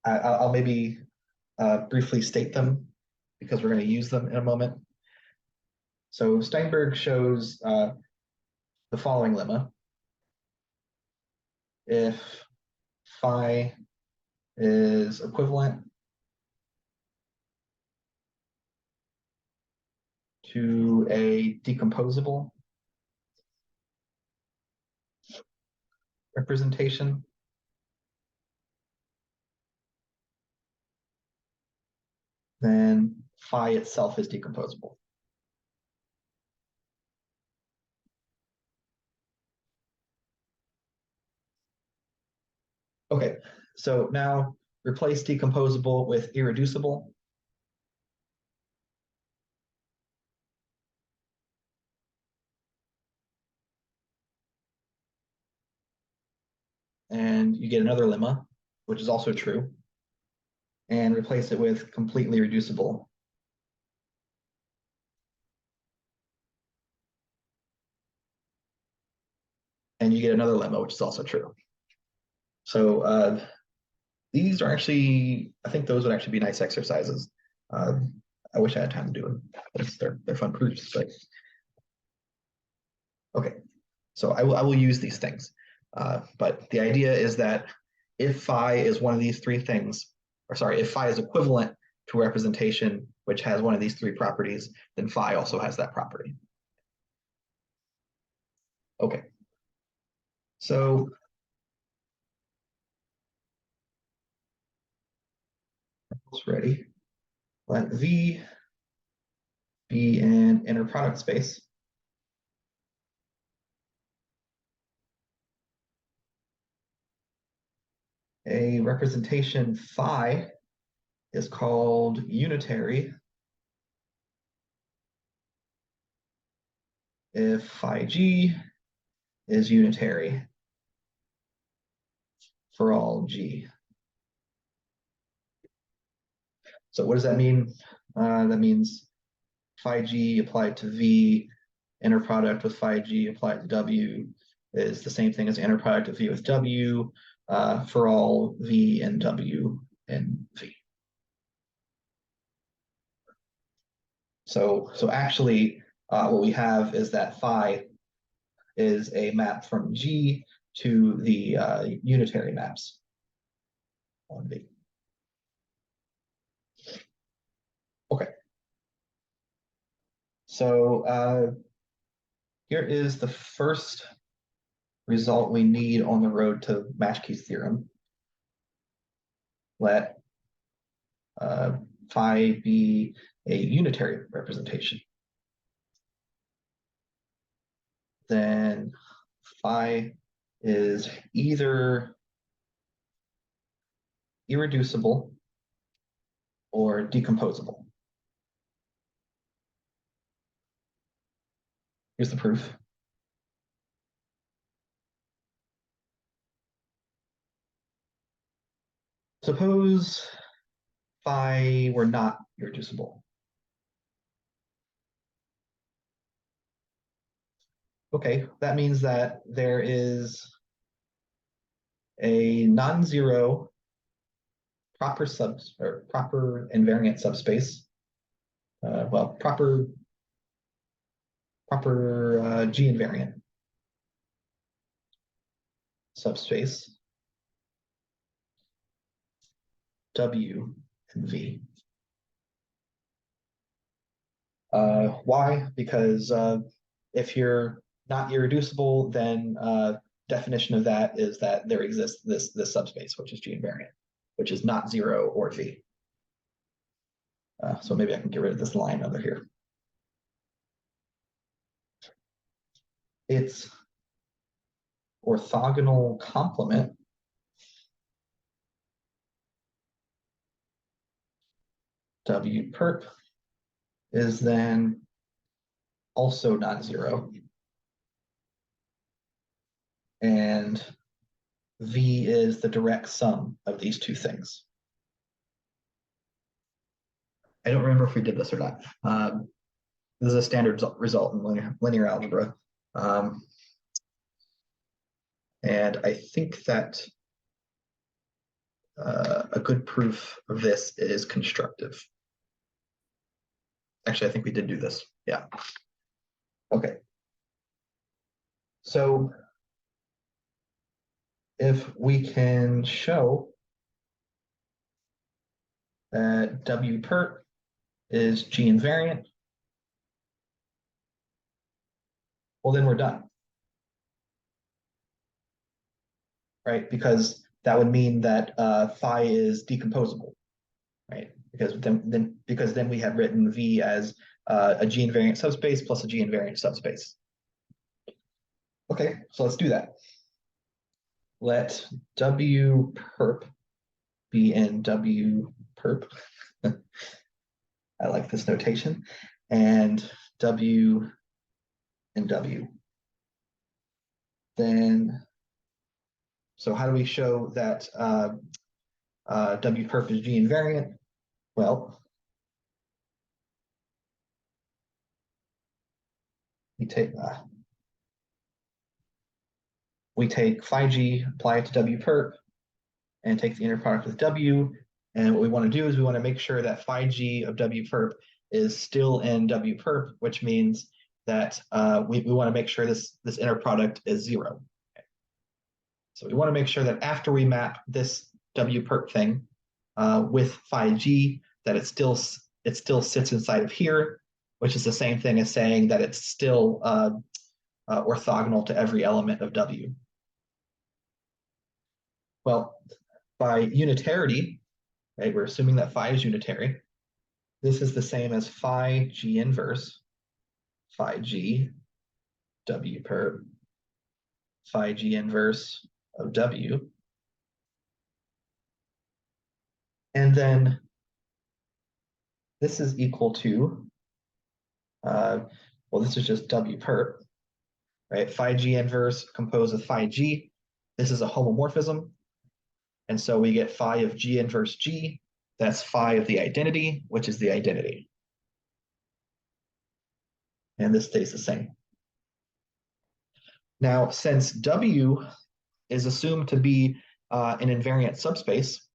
I'll maybe briefly state them because we're going to use them in a moment. So Steinberg shows the following lemma. If phi is equivalent to a decomposable representation, then phi itself is decomposable. Okay, so now replace decomposable with irreducible. And you get another lemma, which is also true, and replace it with completely reducible. And you get another lemma, which is also true. So these are actually, I think those would actually be nice exercises. I wish I had time to do them. They're fun proofs, but okay. So I will use these things. But the idea is that if phi is one of these three things, or sorry, if phi is equivalent to a representation which has one of these three properties, then phi also has that property. Okay. So it's ready. Let V be an inner product space. A representation phi is called unitary if phi g is unitary for all g. So what does that mean? That means phi g applied to V, inner product with phi g applied to W is the same thing as inner product of V with W for all V and W and V. So actually what we have is that phi is a map from G to the unitary maps on V. Okay. So here is the first result we need on the road to Maschke's theorem. Let phi be a unitary representation, then phi is either irreducible or decomposable. Here's the proof. Suppose phi were not irreducible. Okay, that means that there is a non-zero proper invariant subspace. Proper G invariant subspace W and V. Why? Because if you're not irreducible, then definition of that is that there exists this subspace, which is G invariant, which is not zero or V. So maybe I can get rid of this line over here. Its orthogonal complement W perp is then also non-zero. And V is the direct sum of these two things. I don't remember if we did this or not. This is a standard result in linear algebra. And I think that a good proof of this is constructive. Actually, I think we did do this. Yeah. Okay. So if we can show that W perp is G invariant, well, then we're done. Right? Because that would mean that phi is decomposable, right? Because then we have written V as a G invariant subspace plus a G invariant subspace. Okay, so let's do that. Let W perp be in W perp. I like this notation. And W and W. Then, so how do we show that W perp is G invariant? Well, we take phi G, apply it to W perp, and take the inner product with W. And what we want to do is we want to make sure that phi G of W perp is still in W perp, which means that we want to make sure this inner product is zero. Okay. So we want to make sure that after we map this W perp thing with phi G, that it still sits inside of here, which is the same thing as saying that it's still orthogonal to every element of W. Well, by unitarity, right, we're assuming that phi is unitary. This is the same as phi G inverse, phi G, W perp, phi G inverse of W. And then this is equal to, well, this is just W perp, right? Phi G inverse composed of phi G. This is a homomorphism. And so we get phi of G inverse G. That's phi of the identity, which is the identity. And this stays the same. Now, since W is assumed to be an invariant subspace,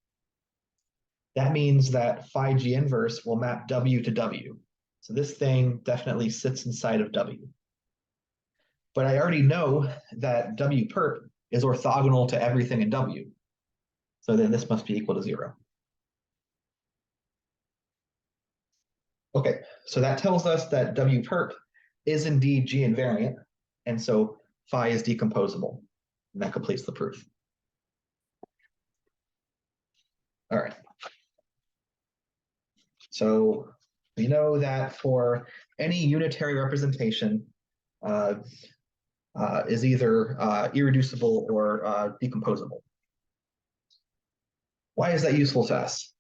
that means that phi G inverse will map W to W. So this thing definitely sits inside of W. But I already know that W perp is orthogonal to everything in W. So then this must be equal to zero. Okay, so that tells us that W perp is indeed G invariant, and so phi is decomposable. And that completes the proof. All right. So We know that for any unitary representation is either irreducible or decomposable. Why is that useful to us?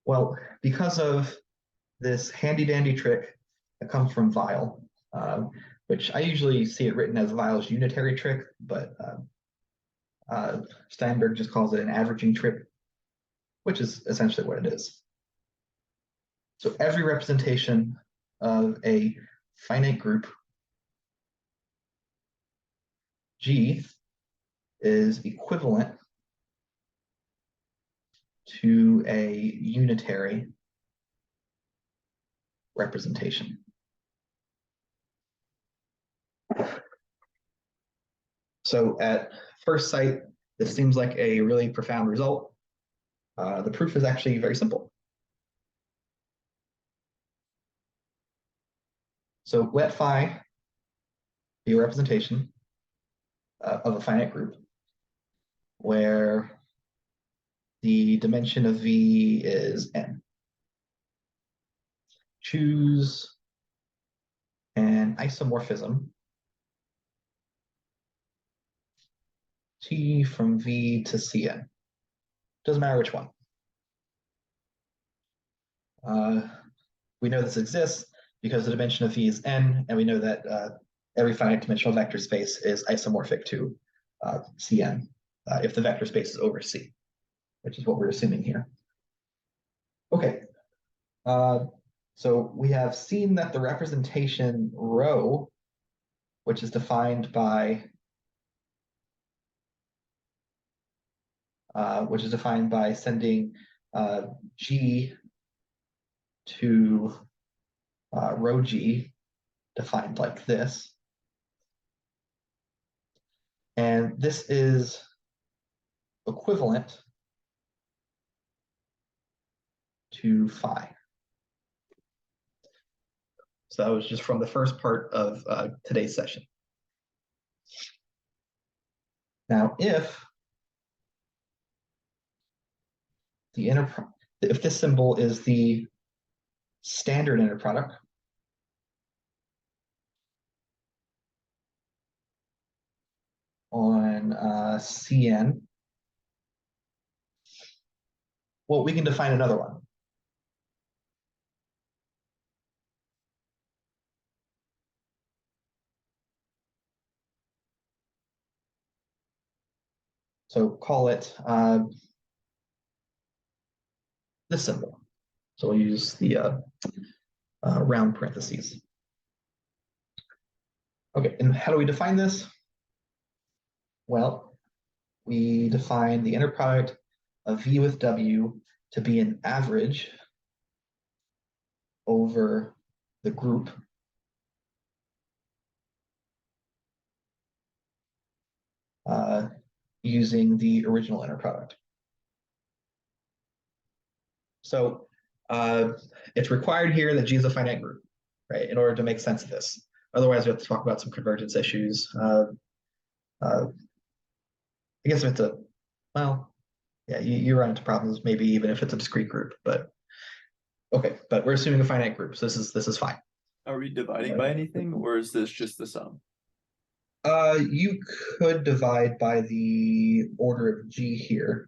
Well, because of this handy-dandy trick that comes from Weil, which I usually see it written as Weil's unitary trick, but Steinberg just calls it an averaging trick, which is essentially what it is. So every representation of a finite group G is equivalent to a unitary representation. So at first sight, this seems like a really profound result. The proof is actually very simple. So let phi be a representation of a finite group where the dimension of V is n. Choose an isomorphism T from V to Cn. Doesn't matter which one. We know this exists because the dimension of V is n, and we know that every finite dimensional vector space is isomorphic to Cn if the vector space is over C, which is what we're assuming here. Okay, so we have seen that the representation rho, which is defined by sending G to rho G, defined like this. And this is equivalent to phi. So that was just from the first part of today's session. Now, if this symbol is the standard inner product, on Cn, well, we can define another one. So call it this symbol. So we'll use the round parentheses. Okay, and how do we define this? Well, we define the inner product of V with W to be an average over the group using the original inner product. So it's required here that G is a finite group, right, in order to make sense of this. Otherwise, we have to talk about some convergence issues. I guess if it's well, yeah, you run into problems maybe even if it's a discrete group, but okay, but we're assuming a finite group, so this is fine. Are we dividing by anything, or is this just the sum? You could divide by the order of G here,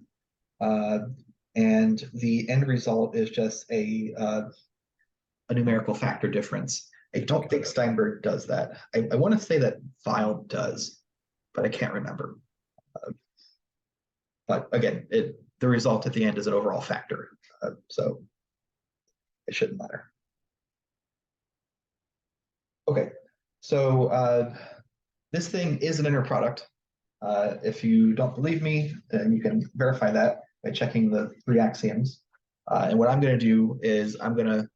and the end result is just a numerical factor difference. I don't think Steinberg does that. I want to say that Weil does, but I can't remember. But again, the result at the end is an overall factor, so it shouldn't matter. Okay, so this thing is an inner product. If you don't believe me, then you can verify that by checking the three axioms. And what I'm going to do is I'm going to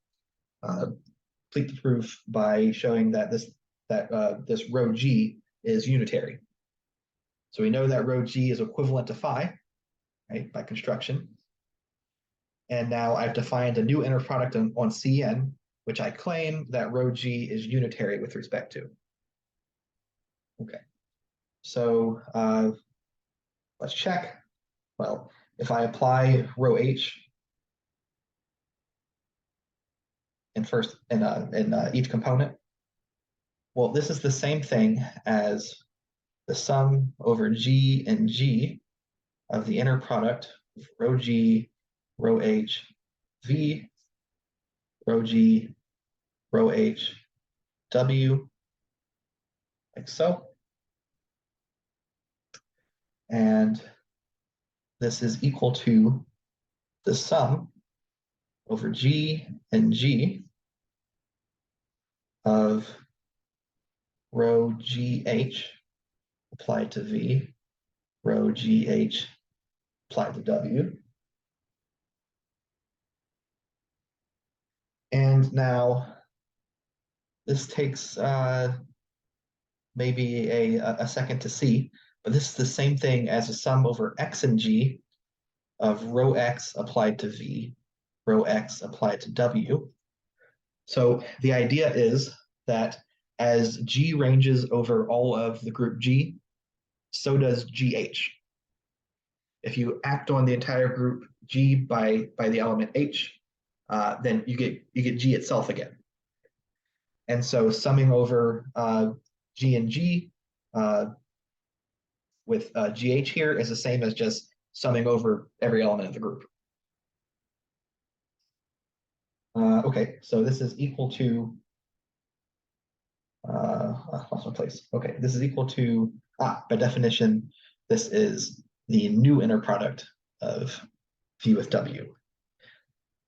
complete the proof by showing that this rho G is unitary. So we know that rho G is equivalent to phi, right, by construction. And now I've defined a new inner product on Cn, which I claim that rho G is unitary with respect to. Okay, so let's check. Well, if I apply rho H in each component. Well, this is the same thing as the sum over G and G of the inner product of rho G, rho H, V, rho G, rho H, W, like so. And this is equal to the sum over G and G of rho GH applied to V, rho GH applied to W. And now this takes maybe a second to see, but this is the same thing as a sum over X and G of rho X applied to V, rho X applied to W. So the idea is that as G ranges over all of the group G, so does GH. If you act on the entire group G by the element H, then you get G itself again. And so summing over G and G with GH here is the same as just summing over every element of the group. Okay, so this is equal to, lost my place. Okay, this is equal to, by definition, this is the new inner product of V with W.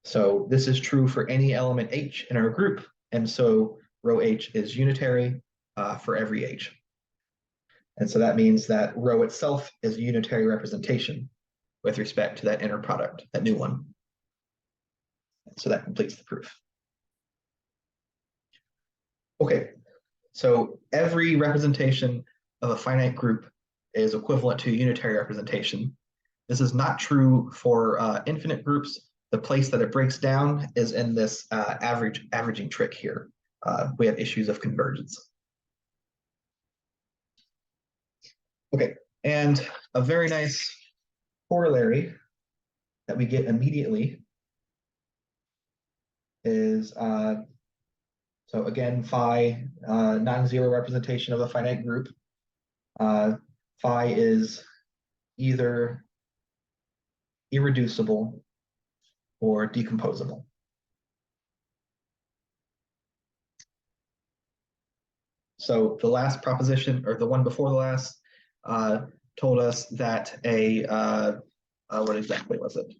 So this is true for any element H in our group, and so rho H is unitary for every H. And so that means that rho itself is a unitary representation with respect to that inner product, that new one. So that completes the proof. Okay, so every representation of a finite group is equivalent to a unitary representation. This is not true for infinite groups. The place that it breaks down is in this averaging trick here. We have issues of convergence. Okay, and a very nice corollary that we get immediately is, so again, phi, non-zero representation of a finite group. Phi is either irreducible or decomposable. So the last proposition, or the one before the last, told us that what exactly was it?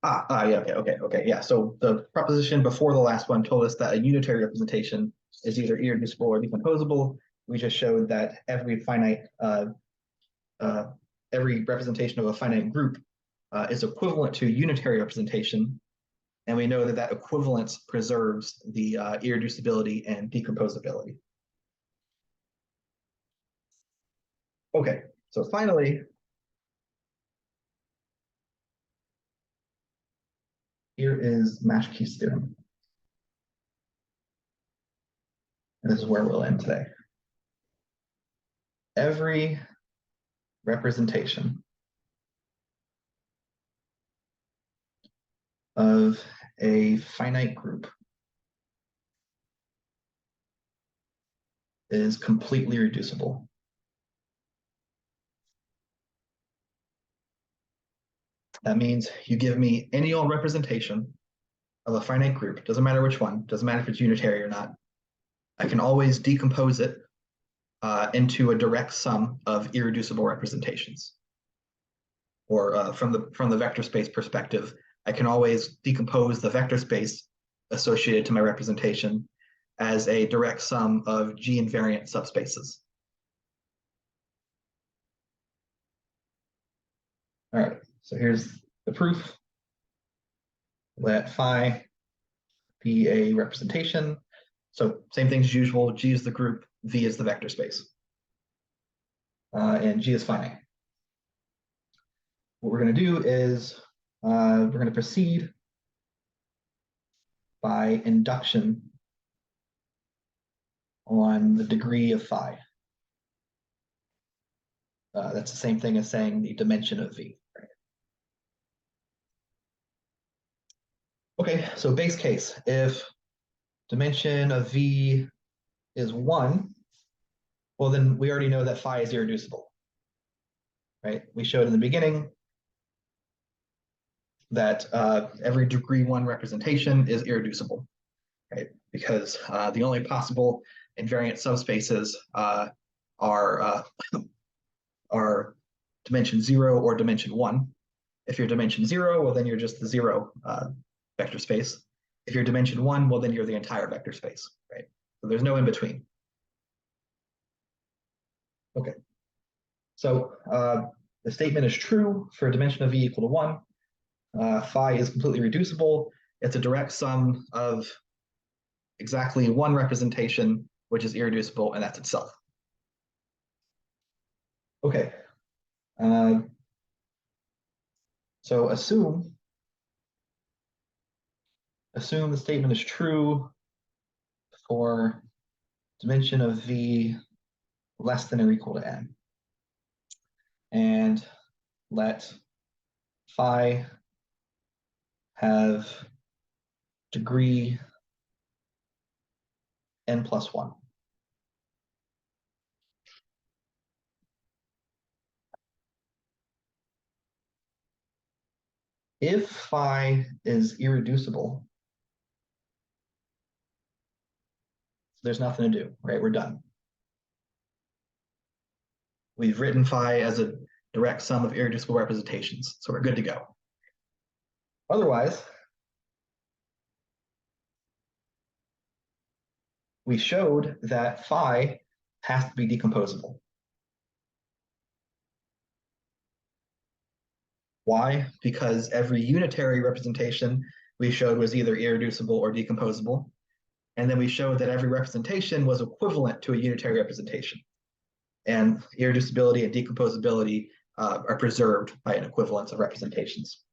Yeah, okay, yeah. So the proposition before the last one told us that a unitary representation is either irreducible or decomposable. We just showed that every representation of a finite group is equivalent to a unitary representation, and we know that that equivalence preserves the irreducibility and decomposability. Okay, so finally, here is Maschke's theorem. And this is where we'll end today. Every representation of a finite group is completely reducible. That means you give me any old representation of a finite group, doesn't matter which one, doesn't matter if it's unitary or not. I can always decompose it into a direct sum of irreducible representations. Or from the vector space perspective, I can always decompose the vector space associated to my representation as a direct sum of G invariant subspaces. All right, so here's the proof. Let phi be a representation. So same thing as usual, G is the group, V is the vector space. and G is finite. What we're going to do is we're going to proceed by induction on the degree of phi. That's the same thing as saying the dimension of V. Right? Okay, so base case, if dimension of V is 1, well, then we already know that phi is irreducible, right? We showed in the beginning that every degree 1 representation is irreducible, right? Because the only possible invariant subspaces are dimension 0 or dimension 1. If you're dimension 0, well, then you're just the 0 vector space. If you're dimension 1, well, then you're the entire vector space, right? So there's no in between. Okay. So the statement is true for a dimension of V equal to 1. Phi is completely reducible. It's a direct sum of exactly one representation, which is irreducible, and that's itself. Okay. So assume the statement is true for dimension of V less than or equal to n. And let phi have degree n plus 1. If phi is irreducible, there's nothing to do, right? We're done. We've written phi as a direct sum of irreducible representations, so we're good to go. Otherwise, we showed that phi has to be decomposable. Why? Because every unitary representation we showed was either irreducible or decomposable. And then we showed that every representation was equivalent to a unitary representation. And irreducibility and decomposability are preserved by an equivalence of representations.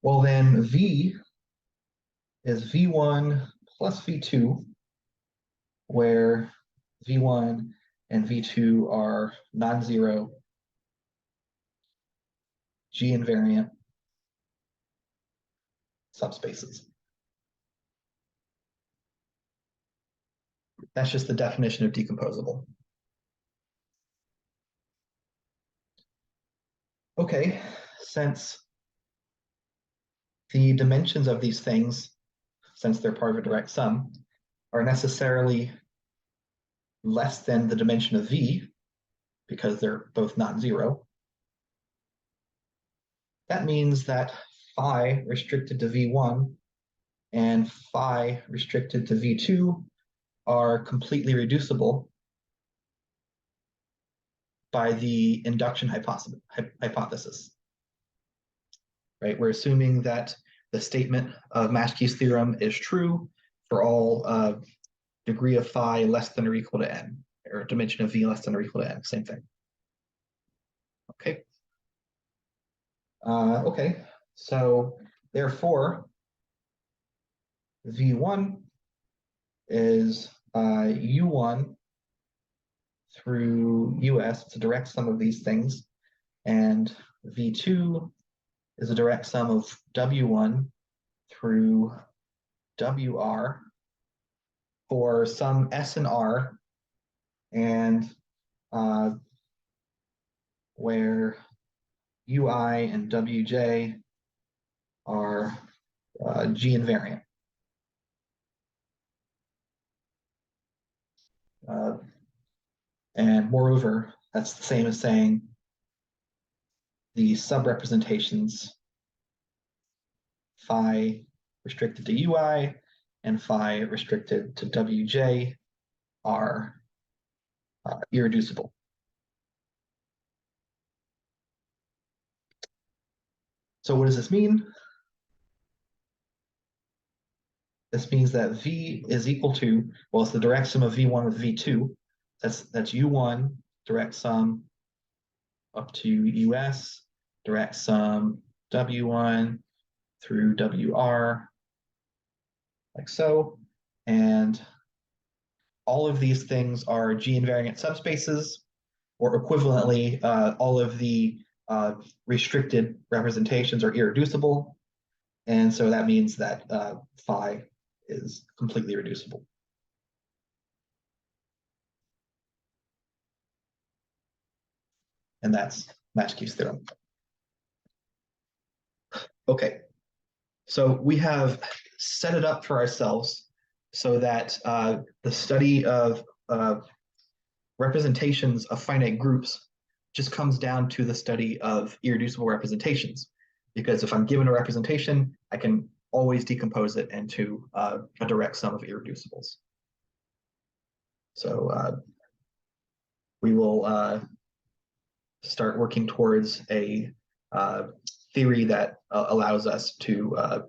Well, then V is V1 plus V2, where V1 and V2 are non-zero, G invariant subspaces. That's just the definition of decomposable. Okay, since the dimensions of these things, since they're part of a direct sum, are necessarily less than the dimension of V, because they're both non-zero, that means that phi restricted to V1 and phi restricted to V2 are completely reducible by the induction hypothesis. Right? We're assuming that the statement of Maschke's theorem is true for all degree of phi less than or equal to n, or dimension of V less than or equal to n, same thing. Okay. Okay, so therefore, V1 is U1 through US, it's a direct sum of these things, and V2 is a direct sum of W1 through WR for some S and R, and where UI and WJ are G invariant. And moreover, that's the same as saying the subrepresentations phi restricted to UI and phi restricted to WJ are irreducible. So what does this mean? This means that V is equal to, well, it's the direct sum of V1 with V2. that's U1 direct sum up to US, direct sum W1 through WR, like so. And all of these things are G invariant subspaces, or equivalently, all of the restricted representations are irreducible. And so that means that phi is completely reducible. And that's Matchkey's theorem. Okay, so we have set it up for ourselves so that the study of representations of finite groups just comes down to the study of irreducible representations. Because if I'm given a representation, I can always decompose it into a direct sum of irreducibles. So we will start working towards a theory that allows us to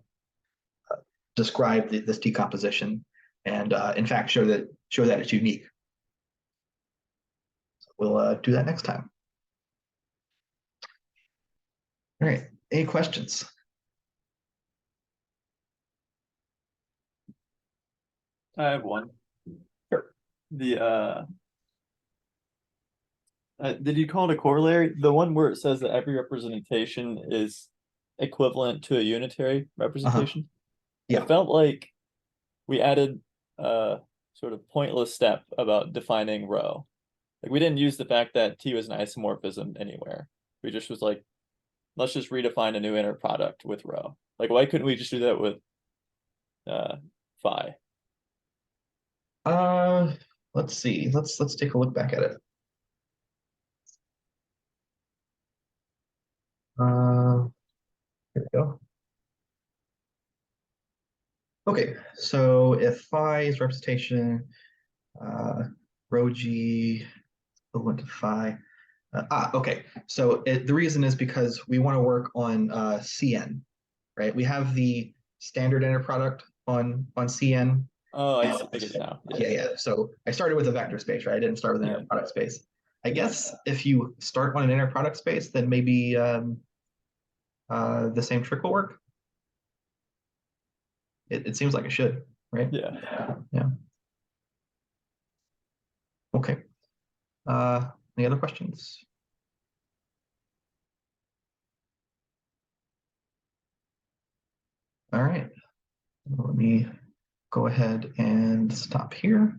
describe this decomposition and in fact show that it's unique. So we'll do that next time. All right, any questions? I have one. Sure. The did you call it a corollary? The one where it says that every representation is equivalent to a unitary representation? Yeah. I felt like we added a sort of pointless step about defining rho. Like we didn't use the fact that T was an isomorphism anywhere. We just was like, let's just redefine a new inner product with rho. Like why couldn't we just do that with phi? Let's see. Let's take a look back at it. Here we go. Okay, so if phi is representation, rho g equivalent to phi. Okay. So the reason is because we want to work on Cn, right? We have the standard inner product on Cn. Oh, I get it now. Yeah. So I started with a vector space, right? I didn't start with an inner product space. I guess if you start on an inner product space, then maybe the same trick will work. It seems like it should, right? Yeah. Okay. Any other questions? All right. Let me go ahead and stop here.